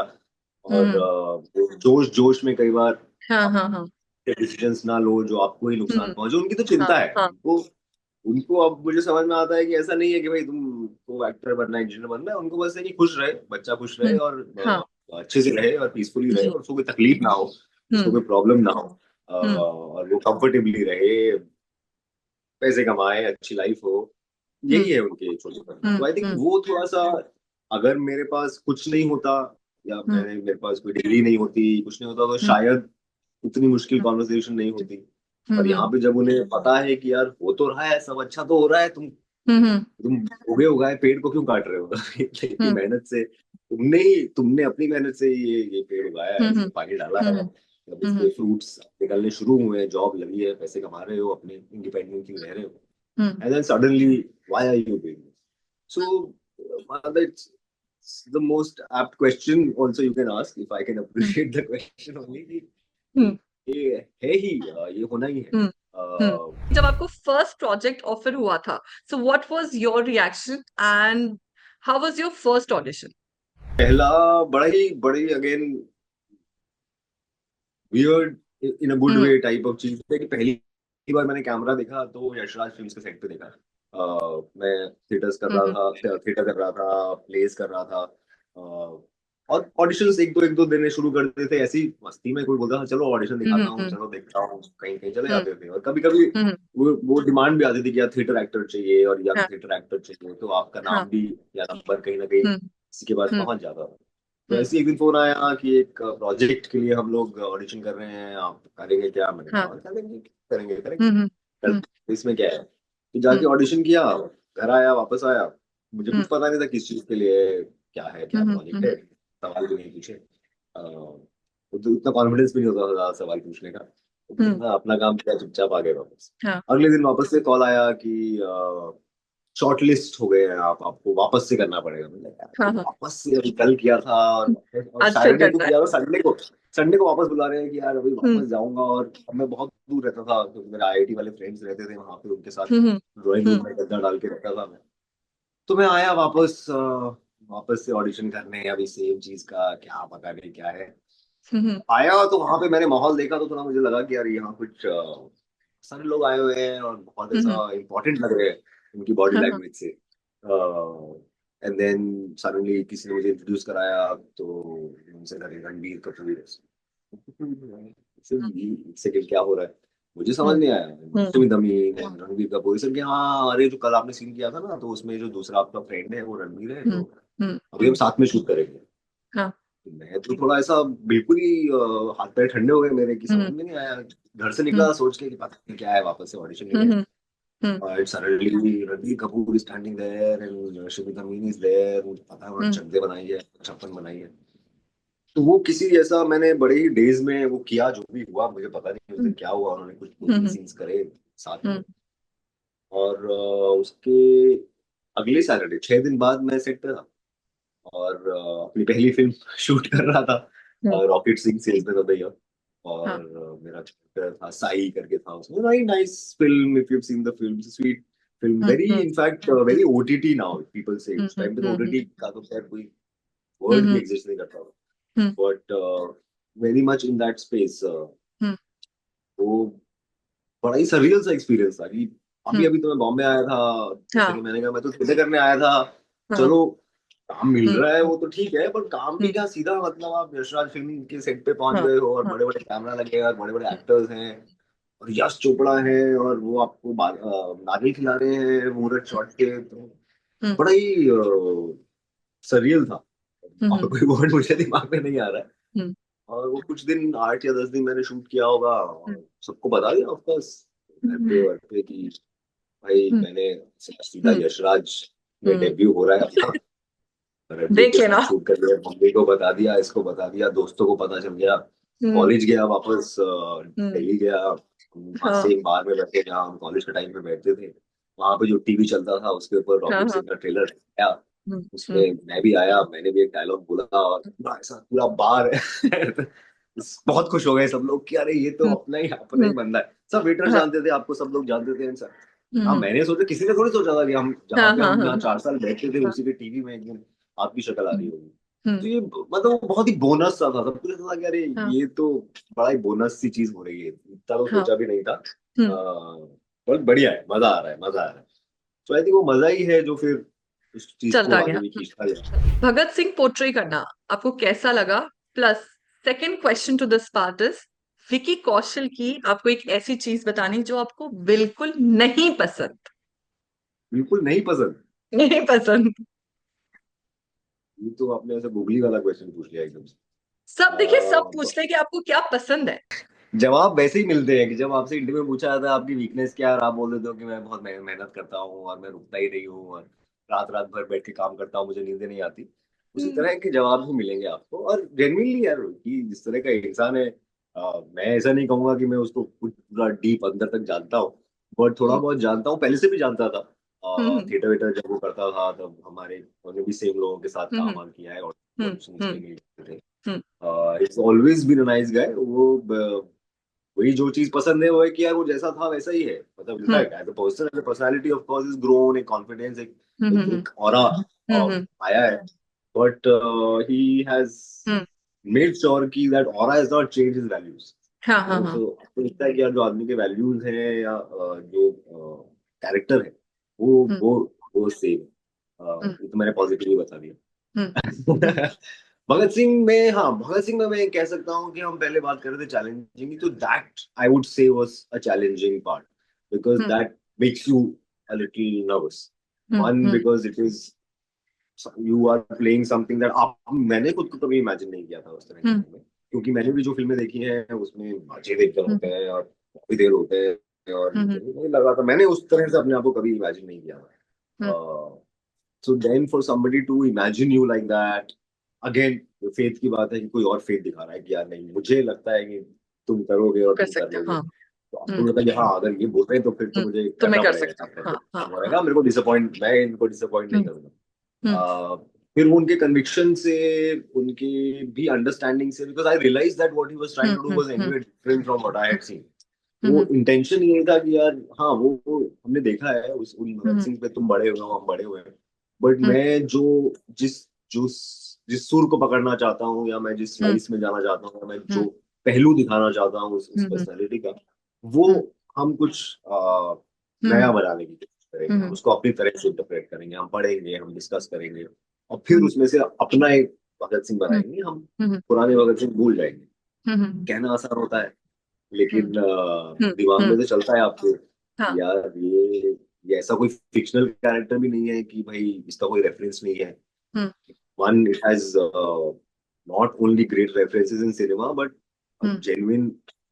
और हम्म। जोश जोश में कई बार हाँ। आप हाँ। हाँ। डिसीजंस ना लो जो आपको ही नुकसान हम्म। पहुंचे, उनकी तो हाँ। चिंता है हाँ। उनको। उनको अब मुझे समझ में आता है कि ऐसा नहीं है कि भाई तुमको एक्टर बनना है, इंजीनियर बनना है। उनको बस है कि खुश रहे, बच्चा खुश रहे हम्म, और हाँ, अच्छे से रहे और पीसफुली रहे और उसको कोई तकलीफ ना हो, उसको हम्म, कोई प्रॉब्लम ना हो, हम्म, और वो कंफर्टेबली रहे, पैसे कमाए, अच्छी लाइफ हो। हम्म, यही है उनके छोटे सपने। हम्म, तो आई थिंक हम्म, वो थोड़ा सा, अगर मेरे पास कुछ नहीं होता या हम्म, मेरे पास कोई डिग्री नहीं होती, कुछ नहीं होता, तो हम्म, शायद इतनी मुश्किल कॉन्वर्सेशन नहीं होती। और यहाँ हम्म, पे जब उन्हें पता है कि यार हो तो रहा है, सब अच्छा तो हो रहा है, हम्म, तुम उगाए पेड़ को क्यों काट रहे हो? इतनी हम्म, मेहनत से तुमने अपनी मेहनत से ये पेड़ उगाया है, हम्म, इसमें पानी डाला है, हम्म, अब इसके हम्म, फ्रूट्स निकलने शुरू हुए, जॉब लगी है, पैसे कमा रहे हो, अपने इंडिपेंडेंटली रह रहे हो, हम्म, and then suddenly why are you doing this? So that's the most apt question also you can ask, if I can hmm, appreciate the question only, कि हम्म, ये है ही, ये होना ही है। हम्म, हम्म। अ, जब आपको फर्स्ट प्रोजेक्ट ऑफर हुआ था, so what was your reaction and how was your first audition? पहला बड़ा ही again weird in a good hmm, way type of चीज है कि पहली बार मैंने कैमरा देखा तो यशराज फिल्म्स के सेट पे देखा। मैं थिएटर्स कर रहा हम्म, था, थिएटर कर रहा था, प्लेस कर रहा था, और ऑडिशंस एक दो देने शुरू कर देते थे ऐसी मस्ती में। कोई बोलता था चलो ऑडिशन हम्म, दिखाता हूँ, हम्म, चलो देखता हूँ, कहीं कहीं चले हम्म, जाते थे। और कभी कभी हम्म, वो डिमांड भी आती थी कि यार थिएटर एक्टर चाहिए, और यंग हाँ, थिएटर एक्टर चाहिए, तो आपका हाँ, नाम भी या नंबर कहीं ना कहीं हम्म, किसी के पास हम्म, पहुंच जाता था। तो हम्म, ऐसे ही एक दिन फोन आया कि एक प्रोजेक्ट के लिए हम लोग ऑडिशन कर रहे हैं, आप करेंगे क्या? मैंने हाँ, कहा "हाँ, करेंगे करेंगे करेंगे, हम्म, हम्म, इसमें क्या है"। तो जाके हम्म, ऑडिशन किया, घर आया, वापस आया, मुझे हम्म, कुछ पता नहीं था किस चीज के लिए, क्या है, क्या हम्म, प्रोजेक्ट है, सवाल भी नहीं पूछे। तो उतना कॉन्फिडेंस भी नहीं होता था ज्यादा सवाल पूछने का, तो हम्म, मैं अपना काम किया, चुपचाप आ गए वापस। हाँ, अगले दिन वापस से कॉल आया कि शॉर्ट लिस्ट हो गए हैं आप, आपको वापस से करना पड़ेगा। मैंने कहा हाँ, यार, हाँ, वापस से अभी कल किया था, और आज फिर सैटरडे को करना है। किया था, संडे को वापस बुला रहे हैं कि यार अभी हम्म, वापस जाऊंगा। और अब मैं बहुत दूर रहता था, तो मेरे आईआईटी वाले फ्रेंड्स रहते थे वहां पे, उनके साथ हम्म, ड्राइंग हम्म, रूम में गद्दा डाल के रहता था मैं। तो मैं आया वापस, वापस से ऑडिशन करने, अभी सेम चीज का क्या पता नहीं क्या है। हम्म, आया तो वहां पे मैंने माहौल देखा तो थोड़ा मुझे लगा कि यार यहाँ कुछ सारे लोग आए हुए हैं और बहुत हम्म, ऐसा इंपॉर्टेंट लग रहे हैं उनकी बॉडी हाँ, हाँ, लैंग्वेज से। एंड देन सडनली किसी ने मुझे इंट्रोड्यूस कराया, तो उनसे लगे रणबीर कपूर। एक सेकंड, क्या हो रहा है? मुझे समझ हम्म, नहीं आया। हम्म, सुमित अमीन, रणबीर कपूर सर के, हाँ अरे जो कल आपने सीन किया था ना, तो उसमें जो दूसरा आपका फ्रेंड है वो रणबीर है, हम्म, तो हम्म, अभी हम साथ में शूट करेंगे। हाँ, मैं तो थोड़ा ऐसा बिल्कुल ही हाथ पैर ठंडे हो गए मेरे, की समझ हम्म, में नहीं आया। घर से हम्म, निकला सोच के कि पता नहीं क्या है, वापस से ऑडिशन के हम्म, लिए। हम्म, और suddenly Ranbir Kapoor standing there and Shweta मीन इज देयर। मुझे पता है उन्होंने हम्म, चकदे बनाई है, छप्पन बनाई है। तो वो किसी ऐसा मैंने बड़े ही डेज में वो किया, जो भी हुआ मुझे पता नहीं उस दिन क्या हुआ, उन्होंने कुछ दो तीन हम्म, सीन्स करे साथ में। हम्म, और उसके अगले सैटरडे 6 दिन बाद मैं सेट पे था, और अपनी पहली फिल्म शूट कर रहा था, hmm, rocket Singh salesman of the year. और हाँ, मेरा कैरेक्टर था साई करके था उसमें, very nice film, if you seen the film, sweet film, hmm, very hmm, in fact very OTT now people से। हम्म, उस टाइम पे तो ओटीटी का तो खैर कोई वर्ड भी हम्म, एग्जिस्ट नहीं करता, hmm, but very much in that space. Hmm, वो बड़ा ही सरियल सा एक्सपीरियंस था कि अभी हम्म, अभी तो मैं बॉम्बे आया था, जैसे हाँ, कि मैंने कहा मैं तो थिएटर करने आया था। हाँ, चलो, काम मिल हम्म, रहा है वो तो ठीक है, पर काम भी हम्म, क्या, सीधा मतलब आप यशराज फिल्म के सेट पे पहुंच हाँ, गए हो और हाँ, बड़े बड़े कैमरा लगे हैं और बड़े बड़े एक्टर्स हैं, और यश चोपड़ा है, और वो आपको नारियल खिला रहे हैं मुहूर्त शॉट के, तो हम्म, बड़ा ही सरियल था। और हम्म, कोई वर्ड मुझे दिमाग में नहीं आ रहा है। हम्म, और वो कुछ दिन, 8 या 10 दिन मैंने शूट किया होगा, हम्म, और सबको बता दिया ऑफकोर्स, घर पे हम्म, वर पे कि भाई हम्म, मैंने सीधा हम्म, यशराज में हम्म, डेब्यू हो रहा है अपना, रणवीर देख के साथ लेना। शूट कर लिया, मम्मी को बता दिया, इसको बता दिया, दोस्तों को पता चल गया। हम्म, कॉलेज गया वापस, हम्म, दिल्ली गया, वहाँ हाँ, सेम बार में बैठे जहाँ हम कॉलेज के टाइम पे बैठते थे, वहां पे जो टीवी चलता था उसके ऊपर हाँ, रॉकेट हाँ, सिंह का ट्रेलर आया। हम्म, उसमें हम्म, मैं भी आया, मैंने भी एक डायलॉग बोला, और पूरा ऐसा पूरा बार बहुत खुश हो गए सब लोग कि अरे ये तो हम्म, अपना ही हम्म, बंदा है। सब वेटर हाँ, जानते थे, आपको सब लोग जानते थे सर। हाँ, हम्म, मैंने सोचा, किसी ने थोड़ी सोचा था कि हम जहाँ हाँ, पे हाँ, हम हाँ, यहाँ 4 साल बैठते थे, हाँ, उसी के टीवी में एक दिन आपकी शक्ल आ रही हम्म, होगी। हम्म, तो ये मतलब वो बहुत ही बोनस सा था, सबको ऐसा था कि अरे हाँ, ये तो बड़ा ही बोनस सी चीज हो रही है, इतना तो हाँ, सोचा भी नहीं था। हम्म, बहुत बढ़िया है, मजा आ रहा है, मजा आ रहा है। तो आई थिंक वो मजा ही है जो फिर उस चीज को चलता आगे गया। भी खींचता जाए। भगत सिंह पोर्ट्रे करना आपको कैसा लगा? Plus second question to this part is, Vicky Kaushal की आपको एक ऐसी चीज बतानी जो आपको बिल्कुल नहीं पसंद। बिल्कुल नहीं पसंद। नहीं पसंद। ये तो आपने ऐसा गूगली वाला क्वेश्चन पूछ लिया एकदम से। सब देखिए, सब तो पूछ रहे हैं कि आपको क्या पसंद है। जवाब वैसे ही मिलते हैं कि जब आपसे इंटरव्यू में पूछा जाता है आपकी वीकनेस क्या है, और आप बोल देते हो कि मैं बहुत मेहनत करता हूँ और मैं रुकता ही नहीं हूँ और रात रात भर बैठ के काम करता हूँ, मुझे नींद नहीं आती। उसी हम्म। तरह के जवाब भी मिलेंगे आपको। और जेन्युइनली यार, कि जिस तरह का इंसान है, मैं ऐसा नहीं कहूंगा कि मैं उसको कुछ पूरा डीप अंदर तक जानता हूँ, बट थोड़ा हम्म। बहुत जानता हूँ, पहले से भी जानता था। हम्म। थिएटर वेटर जब वो करता था तब हमारे उन्होंने भी सेम लोगों के साथ हम्म। काम वाम किया है, और हम्म। ऑडिशंस पे हम्म। भी थे। Hmm. It's always been a nice guy. वो वही जो चीज पसंद है वो है कि यार वो जैसा था वैसा ही है, मतलब hmm. In fact as a person, as a personality of course is grown, एक कॉन्फिडेंस, एक हम्म। एक, हम्म। एक ऑरा हम्म। आया है। But he has hmm. Made sure कि that aura has not change his values. हाँ हाँ हाँ। तो आपको लगता है कि यार जो आदमी के वैल्यूज हैं या जो कैरेक्टर है वो हम्म। वो वो सेम। हम्म। ये तो मैंने पॉजिटिवली बता हम्म। हम्म। दिया। भगत सिंह में, हाँ, भगत सिंह में मैं कह सकता हूँ कि हम पहले बात कर रहे थे चैलेंजिंग, तो that I would say was a challenging part, because hmm. That makes you a little nervous. Hmm. One, hmm. Because it is, you are playing something that आप, मैंने खुद को कभी इमेजिन नहीं किया था उस तरह की हम्म। फिल्म में, क्योंकि मैंने भी जो फिल्में देखी हैं उसमें बाजे देखकर हम्म। होते हैं और काफी देर होते हैं, और हम्म। मुझे नहीं लगा था, मैंने उस तरह से अपने आप को कभी इमेजिन नहीं किया हम्म। था। So then for somebody to imagine you like that, again faith की बात है कि कोई और फेथ दिखा रहा है कि यार नहीं, मुझे लगता है कि तुम करोगे और कर तुम कर सकते हो, लोगे, हाँ। तो आपको हम्म। लगता है कि हाँ अगर ये बोल रहे हैं तो फिर तो हम्म। मुझे तो मैं करना कर पड़ेगा, सकता काम हूँ, हाँ हाँ करना हाँ। पड़ेगा, मेरे को डिसअपॉइंट, मैं इनको डिसअपॉइंट नहीं हम्म। करूंगा। हम्म। फिर वो उनके कन्विक्शन से, उनके भी अंडरस्टैंडिंग से, because I realise that what he was trying hmm. To do hmm. Was hmm. Anyway different from what I had seen. वो हम्म। इंटेंशन ये था कि यार हाँ वो हमने देखा है उस उन भगत हम्म। सिंह पे, तुम बड़े हो हम बड़े हुए हैं, बट हम्म। मैं जो जिस जो जिस सुर को पकड़ना चाहता हूँ, या मैं जिस हम्म। स्लाइस में जाना चाहता हूँ, या मैं हम्म। जो पहलू दिखाना चाहता हूँ उस हम्म। पर्सनैलिटी का, वो हम्म। हम कुछ हम्म। नया बनाने की कोशिश करेंगे, हम हम्म। उसको अपनी तरह से इंटरप्रेट करेंगे, हम पढ़ेंगे, हम डिस्कस करेंगे, और फिर हम्म। उसमें से अपना एक भगत सिंह हम्म। बनाएंगे। हम हम्म। पुराने भगत सिंह भूल जाएंगे। हम्म। कहना आसान होता है, हम्म। लेकिन हम्म। दिमाग हम्म। में तो चलता है आपके हाँ। कि यार ये ऐसा कोई फिक्शनल कैरेक्टर भी नहीं है कि भाई इसका कोई रेफरेंस नहीं है। हम्म। One, it has not only great references in cinema, but a hmm. genuine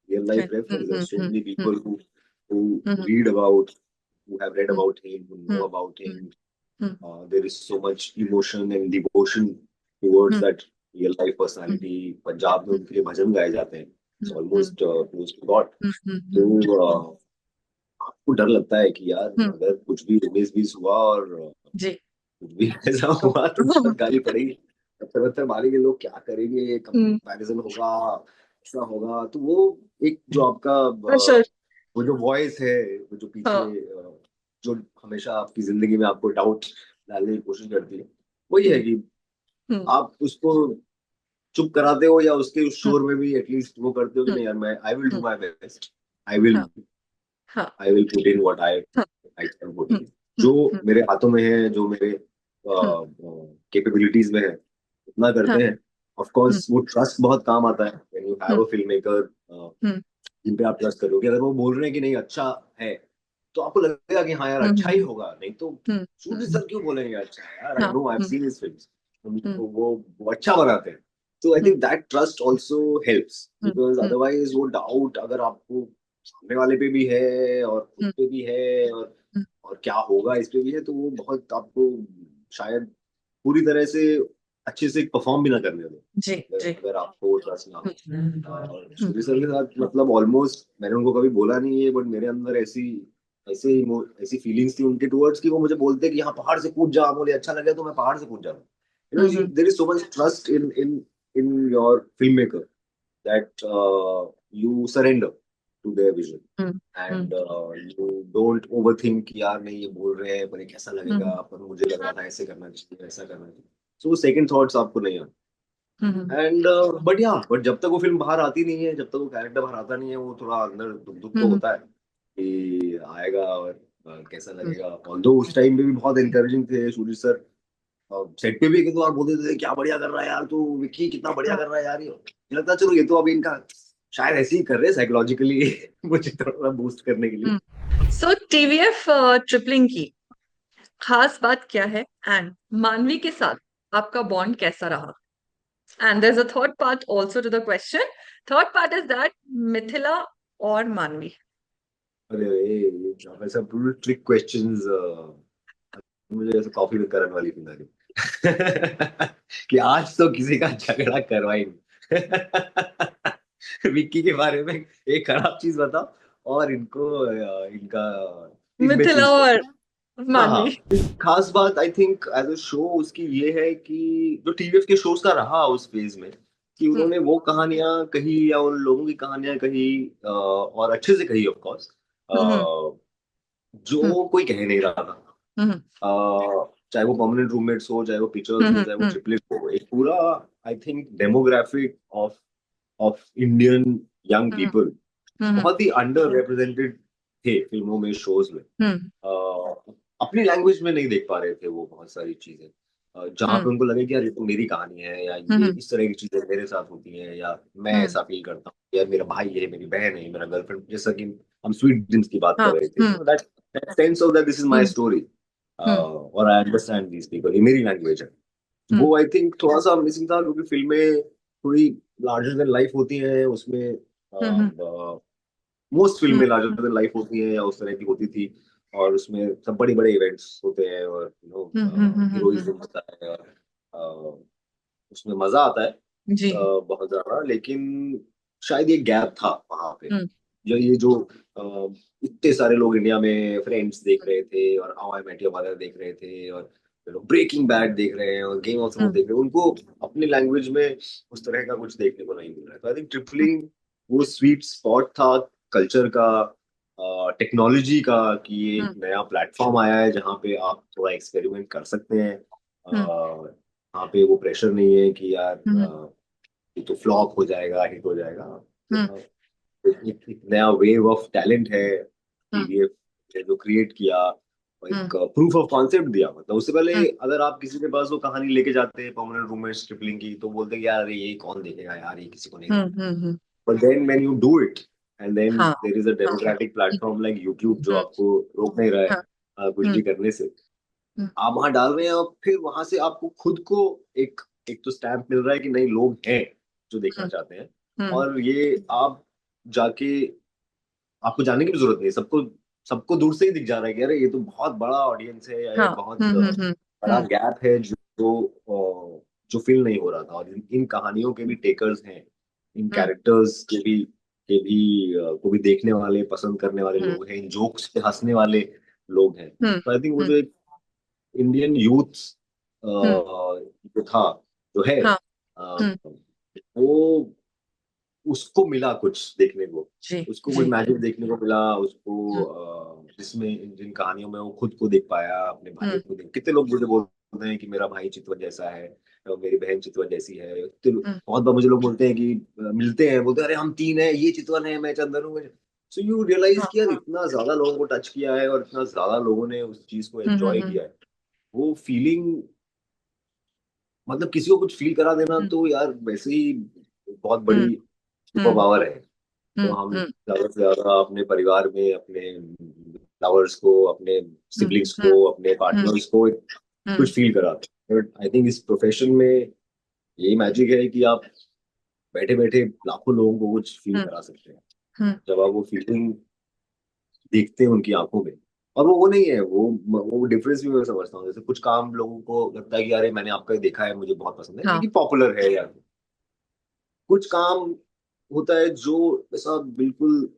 real life hmm. reference. There's so hmm. many hmm. people who hmm. read about, who have read hmm. about him, who know hmm. about him. Hmm. There is so much emotion and devotion towards hmm. that real life personality. Punjab में उनके लिए भजन गाए जाते हैं. It's hmm. almost close to God. तो हम्म। आपको डर लगता है कि यार हम्म। अगर कुछ भी 19-20 हुआ और जी। कुछ भी ऐसा तो हुआ तो बहुत गाली पड़ेगी, पत्थर पत्थर मारेंगे लोग, क्या करेंगे, हम्म। कंपैरिजन होगा, ऐसा होगा। तो वो एक जो आपका प्रेशर। वो जो वॉइस है, वो जो पीछे हाँ। जो हमेशा आपकी जिंदगी में आपको डाउट डालने की कोशिश करती है, वही है हम्म। कि हम्म। आप उसको चुप कराते हो, या उसके उस हम्म। शोर में भी एटलीस्ट वो करते हो कि हम्म। नहीं यार, मैं I will do hmm. My best, I will हाँ हाँ I will put in what I हाँ। आई कैन पुट हम्म। इन, हम्म। जो हम्म। मेरे हाथों में है, जो मेरे हम्म। कैपेबिलिटीज में है, उतना हाँ। करते हैं। Of hmm. कोर्स वो ट्रस्ट बहुत काम आता है when you have hmm. A film maker hmm. जिन पे आप ट्रस्ट करोगे, अगर वो बोल रहे हैं कि नहीं अच्छा है, तो आपको लगेगा कि हाँ यार हम्म। अच्छा ही होगा, नहीं तो हम्म। सूर्य सर क्यों बोलेंगे अच्छा है यार, आई हाँ। No I have hmm. Seen his films, hmm. वो अच्छा बनाते हैं। तो I hmm. Think that trust also helps, hmm. Because hmm. Otherwise वो डाउट अगर आपको सामने वाले पे भी है और खुद हम्म। पे भी है, हम्म। और क्या होगा इस पे भी है, तो वो बहुत आपको शायद पूरी तरह से अच्छे से परफॉर्म भी ना करने दो, जी अगर जी। अगर आपको ट्रस्ट ना हो। हम्म। और हम्म। सूर्य सर के साथ मतलब ऑलमोस्ट मैंने उनको कभी बोला नहीं है, बट मेरे अंदर ऐसी फीलिंग्स थी उनके टुवर्ड्स कि वो मुझे बोलते कि हाँ पहाड़ से कूद जा, मुझे अच्छा लगे तो मैं पहाड़ से कूद जाऊँ। You know, hmm. There is so much trust in your film maker that you surrender to their vision, hmm. and hmm. you don't overthink कि यार नहीं ये बोल रहे हैं पर ये कैसा लगेगा, हम्म। पर मुझे लग रहा था ऐसे करना चाहिए, ऐसा करना चाहिए। सो सेकंड थॉट्स आपको नहीं आते। हम्म। एंड बट जब तक वो फिल्म बाहर आती नहीं है, जब तक वो कैरेक्टर बाहर आता नहीं है, वो थोड़ा अंदर दुख दुख तो हम्म। होता है। कि आएगा और कैसा लगेगा। ऑल्दो उस टाइम पे भी बहुत एनकरेजिंग थे सूरी सर, सेट पे भी कि तो आप बोलते थे क्या बढ़िया कर रहा है यार तू विक्की, कितना बढ़िया कर रहा है यार ये। मुझे लगता है चलो ये तो अभी इनका शायद ऐसे ही कर रहे हैं साइकोलॉजिकली मुझे थोड़ा बूस्ट करने के लिए। सो टीवीएफ ट्रिपलिंग की खास बात क्या है, एंड मानवी के साथ आपका बॉन्ड कैसा रहा? And there is a third part also to the question. Third part is that Mithila और मानवी. अरे ये ऐसा ट्रिक क्वेश्चंस, मुझे ऐसे कॉफी में करने वाली फील आ रही कि आज तो किसी का झगड़ा करवाएंगे विक्की के बारे में एक खराब चीज बताओ और इनको इनका इनमें मिथिला चूज और करो। हाँ मानवी. हाँ, खास बात I think as a show उसकी ये है कि जो टीवीएफ के शोज का रहा उस फेज में, कि हम्म. उन्होंने वो कहानियां कही या उन लोगों की कहानियां कही, और अच्छे से कही ऑफ कोर्स, हम्म. हम्म. जो कोई कह नहीं रहा था। हम्म. चाहे वो परमानेंट रूममेट्स हो, चाहे वो पिक्चर्स हो, हम्म. चाहे वो हम्म. ट्रिपलेट हो, एक पूरा I think demographic of of Indian young hmm. People hmm. बहुत ही अंडर रिप्रेजेंटेड थे फिल्मों में, शोज में। हम्म. अपनी लैंग्वेज में नहीं देख पा रहे थे वो बहुत सारी चीजें, जहाँ पे हम्म. उनको लगे कि यार ये तो मेरी कहानी है, या ये हम्म. इस तरह की चीजें मेरे साथ होती हैं, या मैं हम्म. ऐसा फील करता हूँ, या मेरा भाई है, मेरी बहन है, मेरा गर्लफ्रेंड, जैसा कि हम स्वीट ड्रीम्स की बात कर हाँ. रहे थे, हम्म. तो that sense of that this is my hmm. Story, hmm. और आई अंडरस्टैंड दीस पीपल, ये मेरी लैंग्वेज है। हम्म. वो आई थिंक थोड़ा सा मिसिंग था, क्योंकि फिल्में थोड़ी लार्जर देन लाइफ होती हैं उसमें, हम्म. मोस्ट फिल्में लार्जर हम्म. देन लाइफ होती हैं या उस तरह की होती थी, और उसमें सब बड़े बड़े इवेंट्स होते हैं, और हम्म. हम्म. हीरोइज्म होता है, और अ, उसमें मजा आता है जी. बहुत ज्यादा। लेकिन शायद ये गैप था वहां पे, हम्म. जो ये जो इतने सारे लोग इंडिया में फ्रेंड्स देख रहे थे, और how I met your mother देख रहे थे, और ब्रेकिंग बैड देख रहे हैं, और गेम ऑफ थ्रोन्स हम्म. देख रहे हैं, उनको अपनी लैंग्वेज में उस तरह का कुछ देखने को नहीं मिल रहा है। तो आई थिंक ट्रिपलिंग वो स्वीट स्पॉट था कल्चर का, टेक्नोलॉजी का, कि ये एक हम्म. नया प्लेटफॉर्म आया है जहाँ पे आप थोड़ा एक्सपेरिमेंट कर सकते हैं, हम्म. वहाँ पे वो प्रेशर नहीं है कि यार हम्म. ये तो फ्लॉप हो जाएगा, हिट हो जाएगा। हम्म. एक नया वेव ऑफ टैलेंट है हम्म. टीवीएफ ने जो क्रिएट किया, और हम्म. एक प्रूफ ऑफ कॉन्सेप्ट दिया। मतलब उससे पहले हम्म. अगर आप किसी के पास वो कहानी लेके जाते हैं परमानेंट रूममेट स्ट्रिपलिंग की, तो बोलते हैं कि यार ये कौन देखेगा यार, ये किसी को नहीं हम्म. देखना। Hmm. But then when you do it, and then हाँ. There is a democratic platform like YouTube जो हम्म. आपको रोक नहीं रहा है हाँ. कुछ हम्म. भी करने से, हम्म. आप वहां डाल रहे हैं, और फिर वहां से आपको खुद को एक एक तो स्टैंप मिल रहा है कि नहीं, लोग हैं जो देखना हम्म. चाहते हैं। हम्म. और ये आप जाके, आपको जाने की भी जरूरत नहीं, सबको सबको दूर से ही दिख जा रहा है कि अरे ये तो बहुत बड़ा ऑडियंस है, या ये हाँ. बहुत हम्म. हम्म. बड़ा हम्म. गैप है जो फिल नहीं हो रहा था। और इन कहानियों के भी टेकर्स हैं, इन हम्म. कैरेक्टर्स के भी को भी देखने वाले, पसंद करने वाले हम्म. लोग हैं, इन जोक्स पे हंसने वाले लोग हैं। हम्म. तो आई थिंक वो हम्म. जो एक इंडियन यूथ हम्म. जो था, जो है, हाँ. अ, हम्म. वो उसको मिला कुछ देखने को, जी. उसको कुछ जी. मैजिक देखने को मिला उसको, हम्म. जिसमें जिन कहानियों में वो खुद को देख पाया, अपने भाई हम्म. को देख। कितने लोग मुझे बोलते हैं कि मेरा भाई चितवन जैसा है, और मेरी बहन चितवन जैसी है। हम्म. बहुत बार मुझे लोग बोलते हैं कि मिलते हैं, बोलते हैं अरे हम तीन हैं, ये चितवन है, मैं चंदन हूँ। सो यू रियलाइज हाँ. कि यार हाँ. इतना ज्यादा लोगों को टच किया है, और इतना ज्यादा लोगों ने उस चीज को हम्म. एंजॉय हम्म. किया है। वो फीलिंग, मतलब किसी को कुछ फील करा देना, हम्म. तो यार वैसे ही बहुत हम्म. बड़ी सुपर हम्म. पावर है। तो हम्म. हम हम्म. ज्यादा से ज्यादा अपने परिवार में, अपने लवर्स को, अपने हम्म. सिबलिंग्स हम्म. को, अपने हम्म. पार्टनर्स को हम्म. कुछ फील कराते हैं। बट आई थिंक इस प्रोफेशन में यही मैजिक है कि आप बैठे बैठे लाखों लोगों को कुछ फील हम्म. करा सकते हैं, हम्म. जब आप वो फीलिंग देखते हैं उनकी आंखों में। और वो नहीं है, वो डिफरेंस भी मैं समझता हूँ। जैसे कुछ काम लोगों को लगता है कि अरे मैंने आपका ये देखा है, मुझे बहुत पसंद है, हाँ. क्योंकि पॉपुलर है यार। कुछ काम होता है जो ऐसा बिल्कुल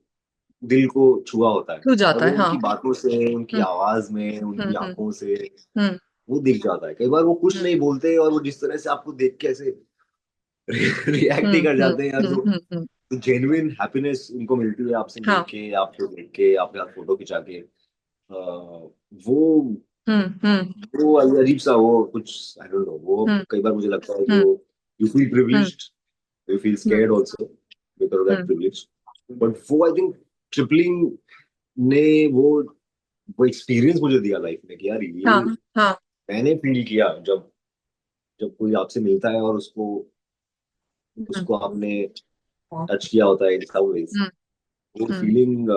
दिल को छुआ होता है, छू और जाता वो है. हाँ. उनकी बातों से, उनकी हम्म. आवाज में, हम्म. उनकी हम्म. आंखों से हम्म. वो दिख जाता है। कई बार वो कुछ हम्म. नहीं बोलते, और वो जिस तरह से आपको देख के ऐसे रिएक्ट ही हम्म. कर हम्म. जाते हैं यार, हम्म. जो हम्म. जेन्युइन हैप्पीनेस उनको मिलती है आपसे हाँ. मिलके, आपको देख के, आपके साथ फोटो खिंचा के, वो हम्म. हम्म. वो अजीब सा वो कुछ, आई डोंट नो, वो हम्म. कई बार मुझे लगता है कि हम्म. वो, you feel hmm. Privileged, you feel hmm. Scared also because of that hmm. Privilege. But वो आई थिंक ट्रिपलिंग ने वो एक्सपीरियंस मुझे दिया लाइफ में कि यार हाँ ये हाँ मैंने फील किया जब जब कोई आपसे मिलता है और उसको हम्म उसको आपने टच किया होता है इन सम वेज। हम्म वो हम्म फीलिंग वो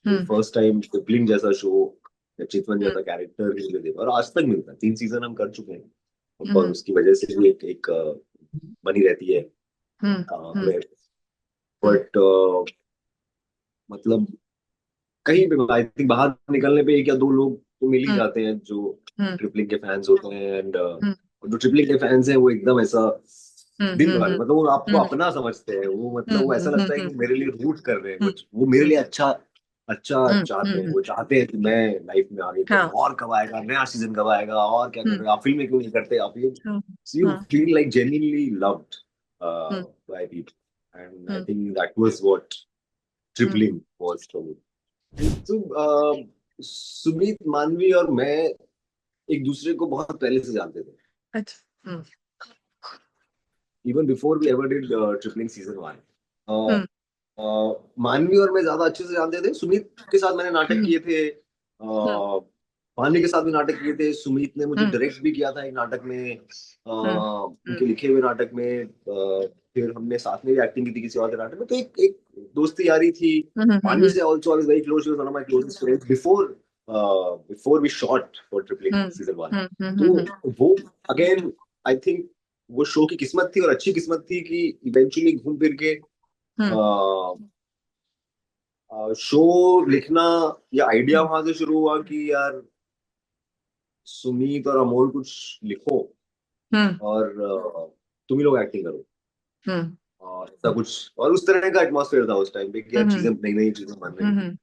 हम्म फर्स्ट टाइम ट्रिपलिंग जैसा शो या चितवन हम्म जैसा कैरेक्टर मुझे देखा, और आज तक मिलता है। 3 सीजन हम कर चुके हैं। और हम्म उसकी वजह से भी एक बनी रहती है हम्म हम्म हमें। बट मतलब कहीं पे आई थिंक बाहर निकलने पे एक या दो लोग तो मिल ही हम्म जाते हैं जो हम्म ट्रिपलिंग के फैंस होते हैं। एंड हम्म जो ट्रिपलिंग के फैंस हैं वो एकदम ऐसा दिल वाले, हम्म मतलब वो आपको हम्म अपना समझते हैं। वो मतलब वो ऐसा लगता है कि हम्म वो मेरे लिए रूट कर रहे हैं हम्म कुछ, वो मेरे लिए अच्छा अच्छा चाहते हैं। हम्म वो चाहते हैं कि मैं लाइफ में आगे करूँ, हाँ और कब आएगा नया सीजन, कब आएगा, और क्या कर हम्म रहे हो आप, फिल्में क्यों नहीं करते आप ये। हाँ यू हाँ feel like genuinely loved hmm by people, and I hmm think that was what hmm tripling was for me. तो सुमित मानवी और मैं एक दूसरे को बहुत पहले से जानते थे, अच्छा even before we ever did Tripling season 1। हम्म मानवी और मैं ज्यादा अच्छे से जानते थे। सुमित के साथ मैंने नाटक हम्म किए थे, हम्म मानवी के साथ भी नाटक किए थे। सुमित ने मुझे हम्म डायरेक्ट भी किया था एक नाटक में, हम्म उनके लिखे हुए नाटक में। फिर हमने साथ में भी एक्टिंग की थी किसी और के नाटक में, तो एक एक दोस्ती यारी थी। मानवी हम्म से also I was very close, she was one of my closest friends before before we shot for Tripling season 1। तो हम्म वो अगेन आई थिंक वो शो की किस्मत थी, और अच्छी किस्मत थी कि इवेंचुअली घूम फिर के शो लिखना या आइडिया वहां से शुरू हुआ कि यार सुमीत और अमोल कुछ लिखो हम्म और तुम ही लोग एक्टिंग करो, हम्म और ऐसा कुछ। और उस तरह का एटमॉस्फेयर था उस टाइम पे कि यार चीजें नई नई चीजें बन रही थी। Hmm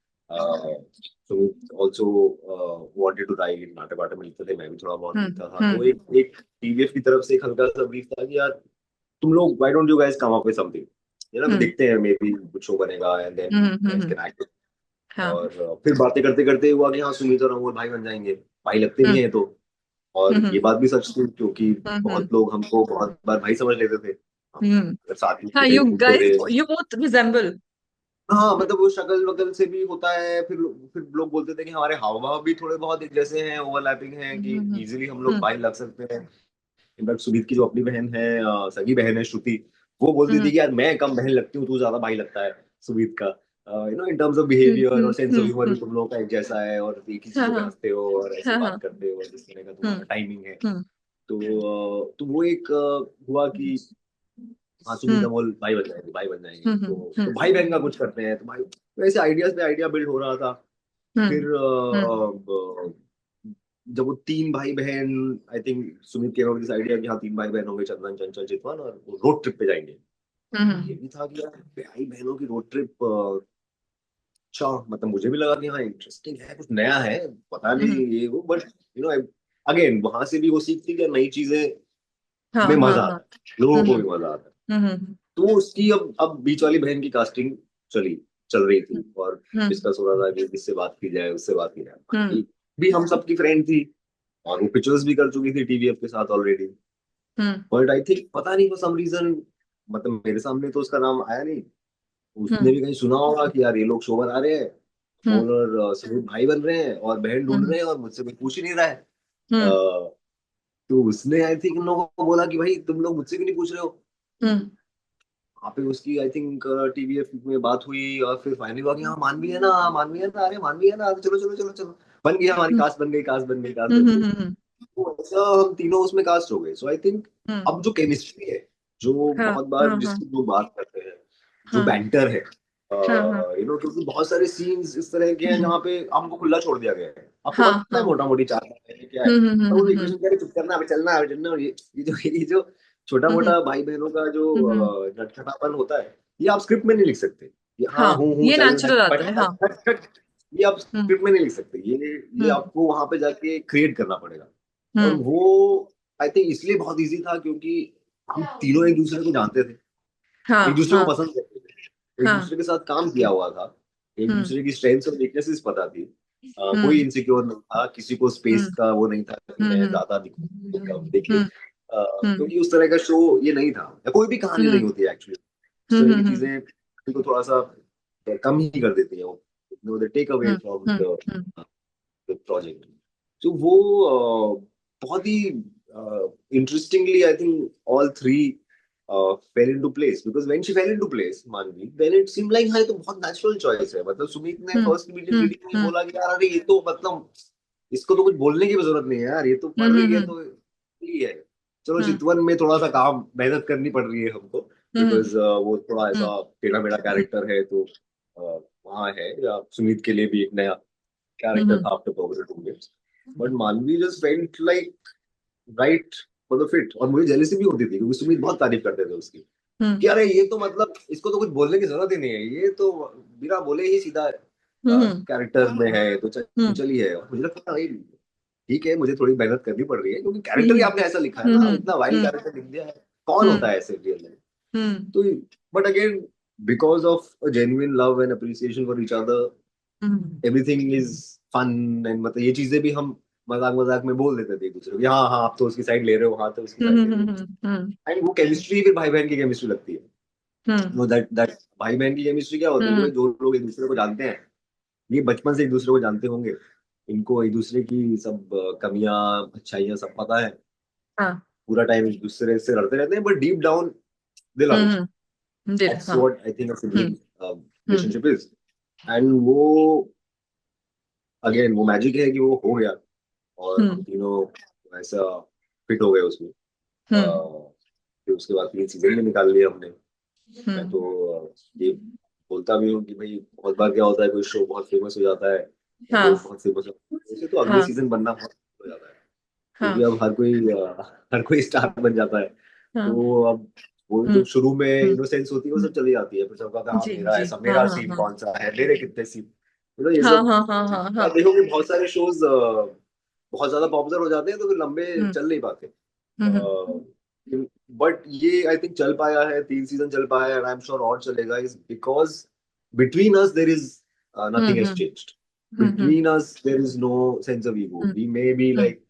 Sumit also wanted to write, नाटक वाटक में लिखते थे, मैं भी थोड़ा बहुत लिखता था। तो हम्म एक एक टीवीएफ की तरफ से एक हल्का सा ब्रीफ था कि यार तुम लोग why don't you guys come up with something, ये ना भी हम्म देखते हैं, मे बी कुछ शो बनेगा and then you guys hmm can act. हाँ और फिर बातें करते करते हुआ कि हाँ सुमित और अमोल भाई बन जाएंगे, भाई लगते भी हम्म हैं तो। और ये हम्म बात भी सच थी, क्योंकि हम्म बहुत लोग हमको बहुत बार भाई समझ लेते थे। हम हम्म साथ में हाँ थे, यू घूमते गाइस थे। यू बोथ रिजेंबल हाँ मतलब वो शक्ल वकल से भी होता है। फिर लोग बोलते थे कि हमारे हाव भाव भी थोड़े बहुत एक जैसे हैं, ओवरलैपिंग हैं, कि हम्म इजीली हम लोग हम्म भाई लग सकते हैं। इनफैक्ट सुमित की जो अपनी बहन है, सगी बहन है श्रुति, वो बोलती थी हम्म कि यार मैं कम बहन लगती हूँ, तू ज्यादा भाई लगता है सुमित का। इन टर्म्स ऑफ बिहेवियर और सेंस ऑफ ह्यूमर भी तुम लोगों का एक जैसा है, और एक ही हाँ चीजों पे हाँ हंसते हो और ऐसे हाँ बात हाँ करते हो, और जिस तरह का हम्म तुम्हारा टाइमिंग है। हम्म तो वो एक हुआ कि हाँ सुमित अमोल भाई बन जाएंगे, भाई बन जाएंगे, तो भाई बहन का कुछ करते हैं। तो भाई तो ऐसे आइडियाज पे आइडिया बिल्ड हो रहा था। फिर हम्म जब वो 3 भाई बहन, आई थिंक सुमित के दिस आइडिया कि हाँ 3 भाई बहन होंगे, चंदन चंचल चितवन, और वो रोड ट्रिप पे जाएंगे। ये भी था कि यार भाई बहनों की रोड ट्रिप, अच्छा मतलब मुझे भी लगा कि हाँ इंटरेस्टिंग है, कुछ नया है, पता नहीं ये वो। बट अगेन वहां से भी वो सीखती कि नई चीजें हाँ में हाँ मजा हाँ आता है, लोगों को हम्म भी मजा आता है। हम्म तो उसकी अब बीच वाली बहन की कास्टिंग चली चल रही थी, और हम्म डिस्कस हो रहा था कि इससे बात की जाए, उससे बात की जाए। हम्म बाकी भी हम सबकी फ्रेंड थी, और वो पिक्चर्स भी कर चुकी थी टीवीएफ के साथ already. Hmm but I think पता नहीं फॉर सम रीजन, मतलब मेरे सामने तो उसका नाम आया नहीं। उसने हम्म भी कहीं सुना होगा कि यार ये लोग शो बना रहे हैं, हम्म अमोल और सुमित भाई बन रहे हैं और बहन ढूंढ हम्म रहे हैं, और मुझसे कोई पूछ ही नहीं रहा है। हम्म तो उसने आई थिंक इन लोगों को बोला कि भाई तुम लोग मुझसे भी नहीं पूछ रहे हो। हम्म वहाँ पे उसकी आई थिंक टीवीएफ में बात हुई, और फिर फाइनली हुआ कि हाँ मानवी है ना, मानवी है ना, अरे मानवी है ना, चलो चलो चलो चलो। बन गई हमारी हम्म कास्ट, बन गई कास्ट, बन गई कास्ट, बन गई। हम्म तो ऐसा हम तीनों उसमें कास्ट हो गए। सो आई थिंक हम्म अब जो केमिस्ट्री है, जो हाँ बहुत बार हाँ हाँ जिसकी लोग बात करते हैं, जो हाँ बैंटर है, हाँ हाँ क्योंकि बहुत सारे सीन्स इस तरह के हैं हम्म जहाँ पे हमको खुला छोड़ दिया गया है, आपको हाँ पता है हाँ मोटा मोटी चाल है क्या है। और वो हम्म इक्वेशन कह रहे चुप करना, अभी चलना, अभी चलना, और ये जो छोटा हम्म मोटा भाई बहनों का जो हम्म नटखटापन होता है, ये आप स्क्रिप्ट में नहीं लिख सकते। ये हाँ हाँ हूँ ये चल नेचुरल फट आता है हाँ फट फट, ये आप हम्म स्क्रिप्ट में नहीं लिख सकते। ये हम्म आपको वहां पे जाके क्रिएट करना पड़ेगा। और हम्म वो आई थिंक इसलिए बहुत इजी था, क्योंकि हम तीनों एक दूसरे को जानते थे, एक हाँ दूसरे को हाँ पसंद करते थे, एक हाँ दूसरे के साथ काम किया हुआ था, एक हम्म दूसरे की स्ट्रेंथ्स और वीकनेसेस पता थी। कोई हम्म इनसिक्योर नहीं था, किसी को स्पेस हम्म का वो नहीं था कि मैं हम्म ज्यादा दिखूं या कम दिखे। हम्म हम्म क्योंकि उस तरह का शो ये नहीं था, या कोई भी कहानी नहीं हम्म होती एक्चुअली। इस तरह की हम्म चीजें को थोड़ा सा कम ही कर देती है वो no the take away hmm from hmm the hmm project. तो वो बहुत ही interestingly I think all three fell into place, because when she fell into place Manvi, then it seem like हाँ ये तो बहुत नेचुरल चॉइस है। मतलब सुमित ने हम्म फर्स्ट मीटिंग हम्म रीडिंग में हम्म बोला कि यार अरे ये तो मतलब इसको तो कुछ बोलने की भी जरूरत नहीं है यार, ये तो पढ़ रही है हम्म तो ही है। चलो हम्म चितवन में थोड़ा सा काम मेहनत करनी पड़ रही है हमको, हम्म बिकॉज वो थोड़ा हम्म ऐसा टेढ़ा मेढ़ा कैरेक्टर है, तो वहाँ है, या सुमित के लिए भी एक नया कैरेक्टर हम्म था after popular to games. But Manvi just felt like right for the fit. और मुझे जेलिसी भी होती थी क्योंकि सुमित बहुत तारीफ करते थे उसकी कि हम्म अरे ये तो मतलब इसको तो कुछ बोलने की जरूरत ही नहीं है, ये तो बिना बोले ही सीधा हम्म कैरेक्टर में है, तो हम्म चल ही है। मुझे लगता है भाई ठीक है, मुझे थोड़ी मेहनत करनी पड़ रही है क्योंकि कैरेक्टर ही हम्म आपने ऐसा लिखा है ना, हम्म इतना वाइल्ड हम्म कैरेक्टर लिख दिया है, कौन होता हम्म है ऐसे रियल में। हम्म तो but again because of a genuine love and appreciation for each other, hmm everything is fun and मतलब ये चीजें भी हम मजाक मजाक में बोल देते थे एक दूसरे को कि हाँ हाँ आप तो उसकी साइड ले रहे हो, हाँ तो उसकी साइड ले रहे हो। हम्म एंड वो केमिस्ट्री फिर भाई बहन की केमिस्ट्री लगती है। हम्म नो दैट भाई बहन की केमिस्ट्री क्या होती है कि भाई हम्म दो लोग एक दूसरे को जानते हैं, ये बचपन से एक दूसरे को जानते होंगे, इनको एक दूसरे की सब कमियां अच्छाइयां सब पता है, हाँ पूरा टाइम एक दूसरे से लड़ते रहते हैं, but deep down they love each. दिल दैट्स हाँ what I think a hmm sibling hmm relationship is. And वो अगेन वो मैजिक है कि वो हो गया और हम हम्म तीनों ऐसा फिट हो गए उसमें। हम्म फिर उसके बाद 3 सीजन में निकाल लिए हमने। मैं हम्म तो ये बोलता भी हूँ कि भाई बहुत बार क्या होता है, कोई शो बहुत फेमस हो जाता है, हाँ लोग बहुत फेमस होते हैं उसे, तो अगले हाँ सीजन बनना बहुत मुश्किल हो जाता है हाँ क्योंकि अब हर कोई स्टार बन जाता है। हाँ तो अब वो हम्म जो शुरू में हम्म इनोसेंस होती है वो हम्म सब चली जाती है, फिर सबका था हाँ जी मेरा जी ऐसा, हाँ मेरा हाँ सीन हाँ कौन सा है, मेरे कितने सीन, मतलब ये हाँ सब। हाँ हाँ हाँ हाँ आप देखोगे बहुत सारे शोज बहुत ज्यादा पॉपुलर हो जाते हैं तो फिर लंबे हम्म चल नहीं पाते। हम्म बट ये आई थिंक चल पाया है, 3 सीजन चल पाया है, आई एम श्योर और चलेगा, is because between us there is nothing has hmm changed. Hmm between us there is no sense of ego, hmm we may be hmm like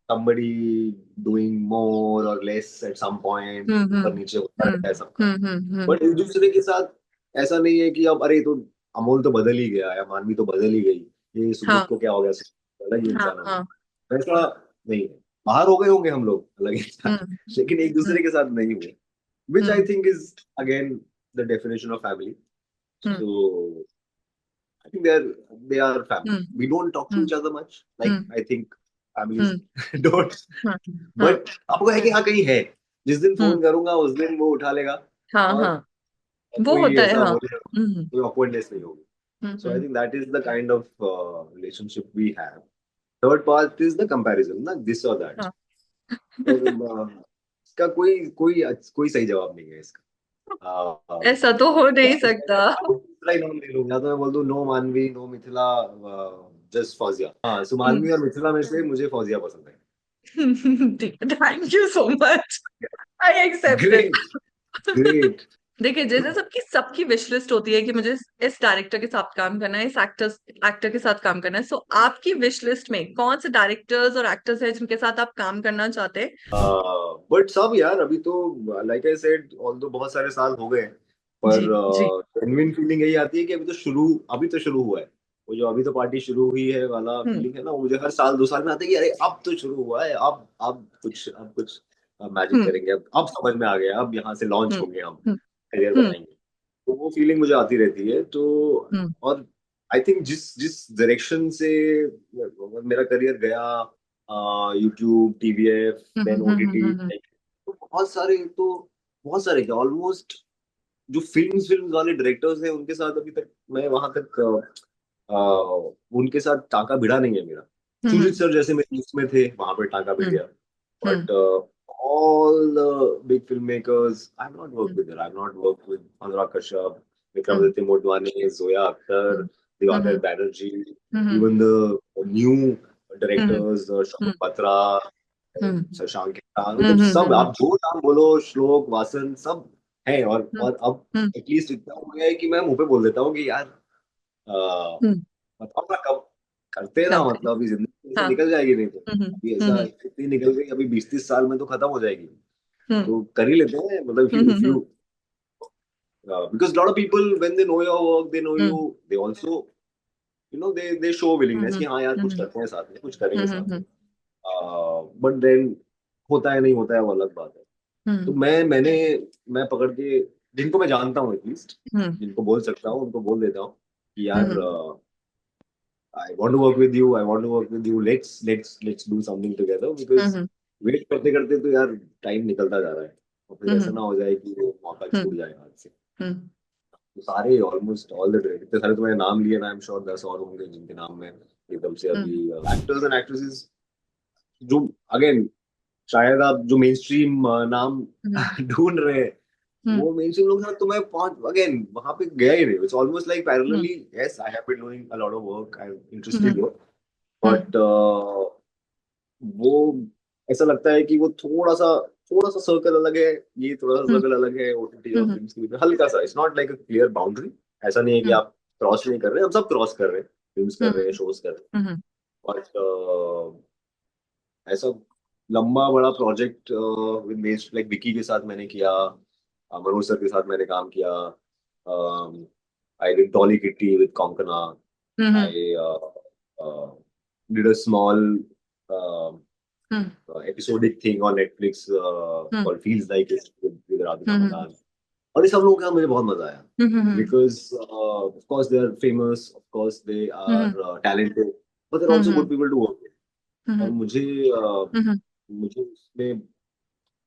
somebody doing more or less at some point, हम्म ऊपर हम्म नीचे होता रहता है सबका। हम्म but एक दूसरे के साथ ऐसा नहीं है कि अब अरे तो अमोल तो बदल ही गया या मानवी तो बदल ही गई, ये सुमित हाँ को क्या हो गया, अलग ही हाँ इंसान हो हाँ गया, वैसा नहीं है। बाहर हो गए होंगे हम लोग अलग इंसान, हम्म लेकिन एक हम्म दूसरे के साथ नहीं हुए, which I hmm think is again the definition of family. Hmm so I think they are family. Hmm We don't talk to hmm each other much. Like hmm I think families hmm don't. हाँ हाँ but आपको है कि हाँ कहीं है, जिस दिन हम्म फोन करूंगा उस दिन वो उठा लेगा हाँ और हाँ वो कोई होता है ऐसा हाँ बोलेगा, हम्म कोई awkwardness नहीं होगी। So I hmm think that is the kind of relationship we have. Third part is the comparison, ना this or that. हाँ और इसका कोई कोई कोई सही जवाब नहीं है इसका। ऐसा तो हो या नहीं तो सकता मैं दूसरा ही नाम ले लूं, या तो मैं बोल दूं नो मानवी नो मिथिला जस्ट फौजिया। हाँ सो मानवी और मिथिला में से मुझे फौजिया पसंद है। Thank you so much I accept great it great. देखिए जैसे सबकी सबकी विश लिस्ट होती है कि मुझे इस डायरेक्टर के साथ काम करना है, इस एक्टर के साथ काम करना है, सो आपकी विश लिस्ट में कौन से डायरेक्टर्स और एक्टर्स हैं जिनके साथ आप काम करना चाहते हैं? बट सब यार अभी तो लाइक आई सेड ऑल्दो बहुत सारे साल हो गए, पर जी जी जेन्युइन फीलिंग यही आती है कि अभी तो शुरू हुआ है। वो जो अभी तो पार्टी शुरू हुई है वाला हम्म फीलिंग है ना, वो मुझे हर साल 2 साल में आता है कि अरे अब तो शुरू हुआ है, अब कुछ मैजिक हम्म करेंगे, अब समझ में आ गया, अब यहाँ से लॉन्च हम्म होंगे हम, हम्म करियर हम्म बनाएंगे। तो वो फीलिंग मुझे आती रहती है तो। हम्म और आई थिंक जिस जिस डायरेक्शन से मेरा करियर गया, यूट्यूब, टीवीएफ, देन ओटीटी, हम्म तो बहुत सारे क्या ऑलमोस्ट जो फिल्म वाले डायरेक्टर्स हैं उनके साथ अभी तक मैं वहां तक उनके साथ टांका भिड़ा नहीं है मेरा। सुजीत हम्म सर जैसे मेरे लिस्ट में थे, वहां पे टांका भिड़ हम्म गया। हम्म but all the big filmmakers, I've not worked with them. I've not worked with Anurag Kashyap, hmm Vikramaditya Motwani, Zoya Akhtar, hmm Divakar hmm Banerjee, hmm even the new hmm directors, hmm Shobit Batra, हम्म शशांक खेतान, मतलब हम्म सब हम्म आप जो नाम बोलो, श्लोक वासन सब हैं। हम्म और अब हम्म एटलीस्ट इतना हो गया है कि मैं मुंह पे बोल देता हूँ कि यार अ, हम्म बताओ ना कब करते हैं ना, काम करें मतलब अभी जिंदगी ऐसे हाँ निकल जाएगी, नहीं तो हम्म अभी ऐसा हम्म इतनी निकल गई, अभी 20-30 साल में तो खत्म हो जाएगी। हम्म तो कर ही लेते हैं, मतलब if hmm you because a lot of people when they know your work they know hmm you, they also they show willingness hmm कि हाँ यार कुछ हम्म करते हैं साथ में, कुछ करेंगे साथ में। हम्म बट देन होता है नहीं होता है वो अलग बात है। तो हम्म मैं पकड़ के जिनको मैं जानता हूँ एटलीस्ट, हम्म जिनको बोल सकता हूँ उनको बोल देता हूँ कि यार hmm I want to work with you, I want to work with you, let's do something together, because hmm wait करते करते तो यार टाइम निकलता जा रहा है, और फिर ऐसा हम्म ना हो जाए कि वो मौका हम्म छूट जाए हाथ से। हम्म तो सारे ऑलमोस्ट ऑल द इतने सारे तुम्हारे नाम लिए ना, आई एम श्योर 10 और होंगे जिनके नाम में एकदम से अभी एक्टर्स एंड एक्ट्रेसेस जो अगेन शायद आप जो मेन स्ट्रीम नाम हम्म ढूंढ रहे हैं, हम्म वो मेन स्ट्रीम लोग तो मैं पहुंच अगेन वहां पे गया ही नहीं। It's almost like hmm parallelly, yes I have been doing a lot of work, I am hmm interested work, hmm but वो ऐसा लगता है कि वो थोड़ा सा सर्कल अलग है, ये थोड़ा सा हम्म सर्कल अलग है, ओटीटी और हम्म फिल्म्स के बीच में हल्का सा, it's not like a clear boundary. ऐसा नहीं है कि हम्म आप क्रॉस नहीं कर रहे हैं, हम सब क्रॉस कर रहे हैं, फिल्म्स कर रहे हैं, शोज कर रहे हैं, हम्म बट ऐसा लंबा बड़ा project with mess like Vicky के साथ मैंने किया, मनोज सर के साथ मैंने काम किया, I did Dolly kitty with Konkona, hmm I did a small hmm episodic thing on Netflix hmm called Feels Like It with Radhika hmm Madan. और ये सब लोगों का मुझे बहुत मजा आया, हम्म because of course they are famous, of course they are hmm talented, but they're also hmm good people to work with. और हम्म हम्म मुझे उसमें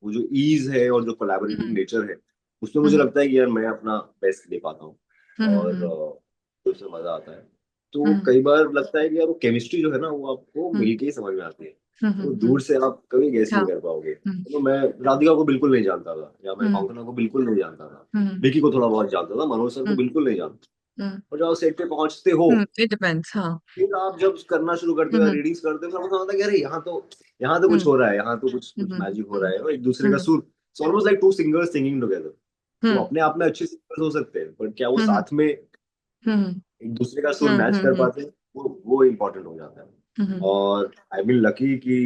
वो जो ईज है और जो कोलैबोरेटिव हम्म नेचर है, उसमें मुझे हम्म लगता है कि यार मैं अपना बेस्ट दे पाता हूँ, और हम्म तो उसमें मजा आता है। तो हम्म कई बार लगता है कि यार वो केमिस्ट्री जो है ना वो आपको हम्म मिलके ही समझ में आती है, वो हम्म दूर से आप कभी गैस नहीं हाँ कर पाओगे। हम्म तो मैं राधिका को बिल्कुल नहीं जानता था, या मैं हम्म कॉन्कना को बिल्कुल नहीं जानता था, हम्म विकी को थोड़ा बहुत जानता था, मनोज सर को हम्म बिल्कुल नहीं जानता। हम्म और जब आप सेट पे पहुंचते हो, इट डिपेंड्स हाँ फिर आप जब करना शुरू करते हो, हम्म रीडिंग्स करते हो, तो आपको समझ आता है कि अरे यहाँ तो कुछ हम्म हो रहा है, यहाँ तो कुछ कुछ हम्म मैजिक हो रहा हम्म है, और एक दूसरे का हम्म सुर, almost like two singers singing together. वो हम्म अपने आप में अच्छे सिंगर्स हो सकते हैं, बट क्या वो हम्म साथ में हम्म एक दूसरे का सुर मैच कर हम्म पाते हैं, वो इम्पोर्टेंट हो जाता है। हम्म और आई बीन लकी कि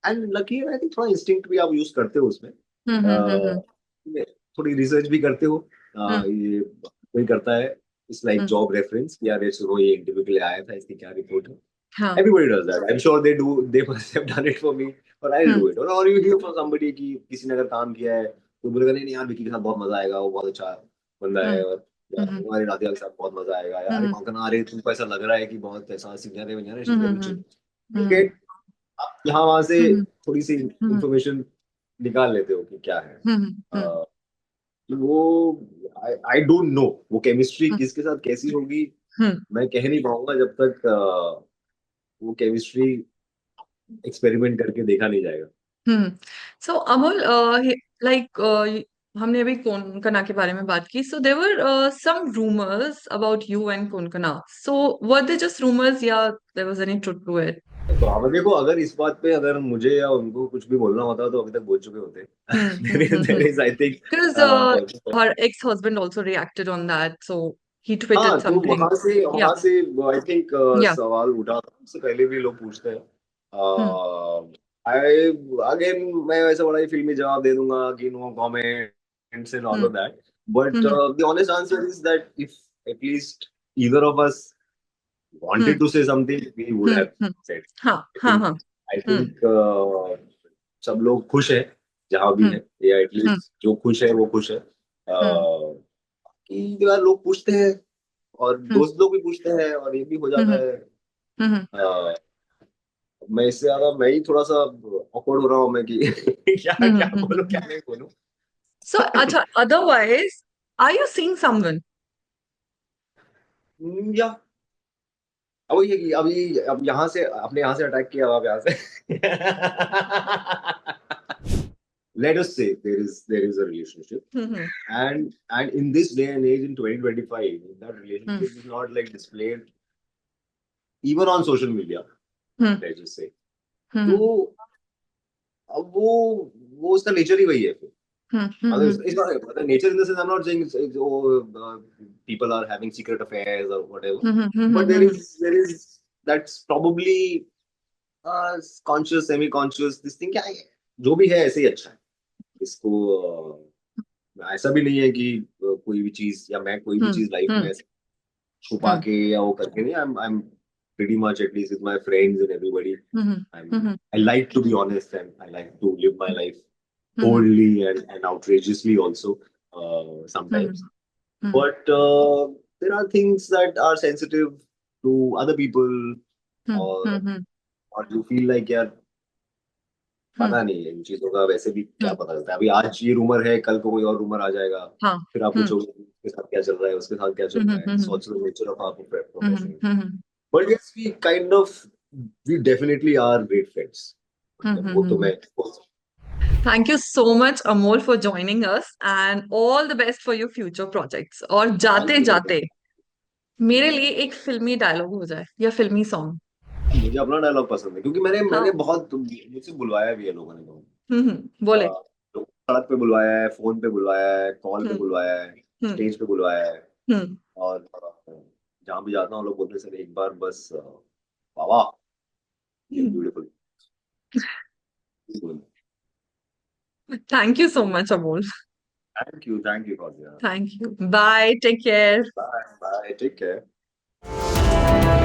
एंड लकी आई थिंक थोड़ा इंस्टिंक्ट भी आप यूज करते हो उसमें, हम्म थोड़ी रिसर्च भी करते हो। हम्म ये कोई करता है, it's like hmm job reference, यार ये सुनो ये इंटरव्यू के लिए आया था, इसकी क्या रिपोर्ट है। हाँ Everybody does that. I'm sure they do. They must have done it for me, or I'll hmm do it. और you hear from somebody कि किसी ने अगर काम किया है, तो बोलेगा नहीं नहीं यार विकी के साथ बहुत मजा आएगा, वो बहुत अच्छा बंदा है, हम्म और यार हम्म तुम्हारी राधिका के साथ बहुत मजा आएगा, यार हम्म कौन अरे तुमको ऐसा लग रहा है कि बहुत ऐसा सीनियर है विनियर है, she is very hmm chill. Hmm get यहाँ वहां से हम्म थोड़ी सी हम्म इंफॉर्मेशन निकाल लेते हो कि क्या है। हम्म तो वो आई डोंट नो वो केमिस्ट्री किसके साथ कैसी होगी, हम्म मैं कह नहीं पाऊंगा जब तक वो केमिस्ट्री एक्सपेरिमेंट करके देखा नहीं जाएगा। हम्म सो अमोल लाइक हमने अभी कोनकना के बारे में बात की so there some rumours about you and Konkona so were they just rumours या there was any truth to it तो अब देखो, अगर इस बात पे अगर मुझे या उनको कुछ भी बोलना होता तो अभी तक बोल चुके होते। There is I think because her ex-husband also reacted on that so he tweeted हाँ, तो something yeah वहां से आई थिंक yeah सवाल उठा था, उससे पहले भी लोग पूछते हैं। hmm आई अगेन मैं वैसा बड़ा ही फिल्मी जवाब दे दूंगा कि no comments and all hmm of that, but hmm the honest answer is that if at least either of us hmm wanted to say something, we would hmm have hmm said. हाँ I हाँ think हाँ I hmm think सब लोग खुश हैं जहां भी hmm है, या hmm एटलीस्ट जो खुश है वो खुश है। hmm कि यार लोग पूछते हैं, और hmm दोस्त लोग भी पूछते हैं, और ये भी हो hmm जाता है। hmm अ, मैं इससे ज्यादा मैं ही थोड़ा सा ऑकवर्ड हो रहा हूँ मैं कि क्या क्या बोलूं क्या hmm नहीं बोलूं। so अच्छा otherwise are you seeing someone या अब वही है कि अभी अब यहाँ से अपने यहाँ से अटैक किया, अब आप यहाँ से let us say there is a relationship, hmm and in this day and age in 2025, that hmm relationship is not like displayed even on social media, hmm let's just say। तो hmm अब वो उसका nature ही वही है फिर। hmm मतलब hmm इस बात nature in the sense, I am not saying people are having secret affairs or whatever, hmm but there hmm is there is that's probably conscious semi conscious this thing, क्या है जो भी है ऐसे ही अच्छा है इसको। ऐसा भी नहीं है कि कोई भी चीज, या मैं कोई भी hmm चीज लाइफ hmm में ऐसे छुपा hmm के या वो करके नहीं, I am pretty much, at least with my friends and everybody. Mhm. Mhm. I like to be honest, and I like to live my life Mhm. boldly and outrageously also Mhm. sometimes. Mhm. But there are things that are sensitive to other people, Mhm. or Mhm. you feel like यार Mhm. पता नहीं है इन चीजों का, वैसे भी क्या Mhm. पता चलता है, अभी आज ये रूमर है, कल को कोई और रूमर आ जाएगा, हाँ. फिर आप Mhm. पूछोगे उसके साथ क्या चल रहा है, उसके साथ क्या चल रहा Mhm. है. Mhm. So it's nature of our Mhm. Profession. Mhm. But yes, we kind of, we definitely are great friends. मतलब वो तो Mhm. मैं. Thank you so much, Amol, for joining us, and all the best for your future projects. और thank जाते you. जाते मेरे लिए एक फिल्मी डायलॉग हो जाए या फिल्मी सॉन्ग. मुझे अपना डायलॉग पसंद है, क्योंकि मैंने मैंने हाँ. बहुत मुझसे बुलवाया भी है लोगों ने बहुत. बोले. हाँ, तो सड़क पे बुलवाया है, फोन पे बुलवाया है, कॉल पे हम्म. बुलवाया है, हम्म. स्टेज पे बुलवाया है. हम्म. और जहाँ भी जाता हूँ लोग बोलते हैं सर एक बार बस बाबा, ये beautiful. Thank you so much, Amol. Thank you for. Thank you. Bye. Take care. Bye bye, take care.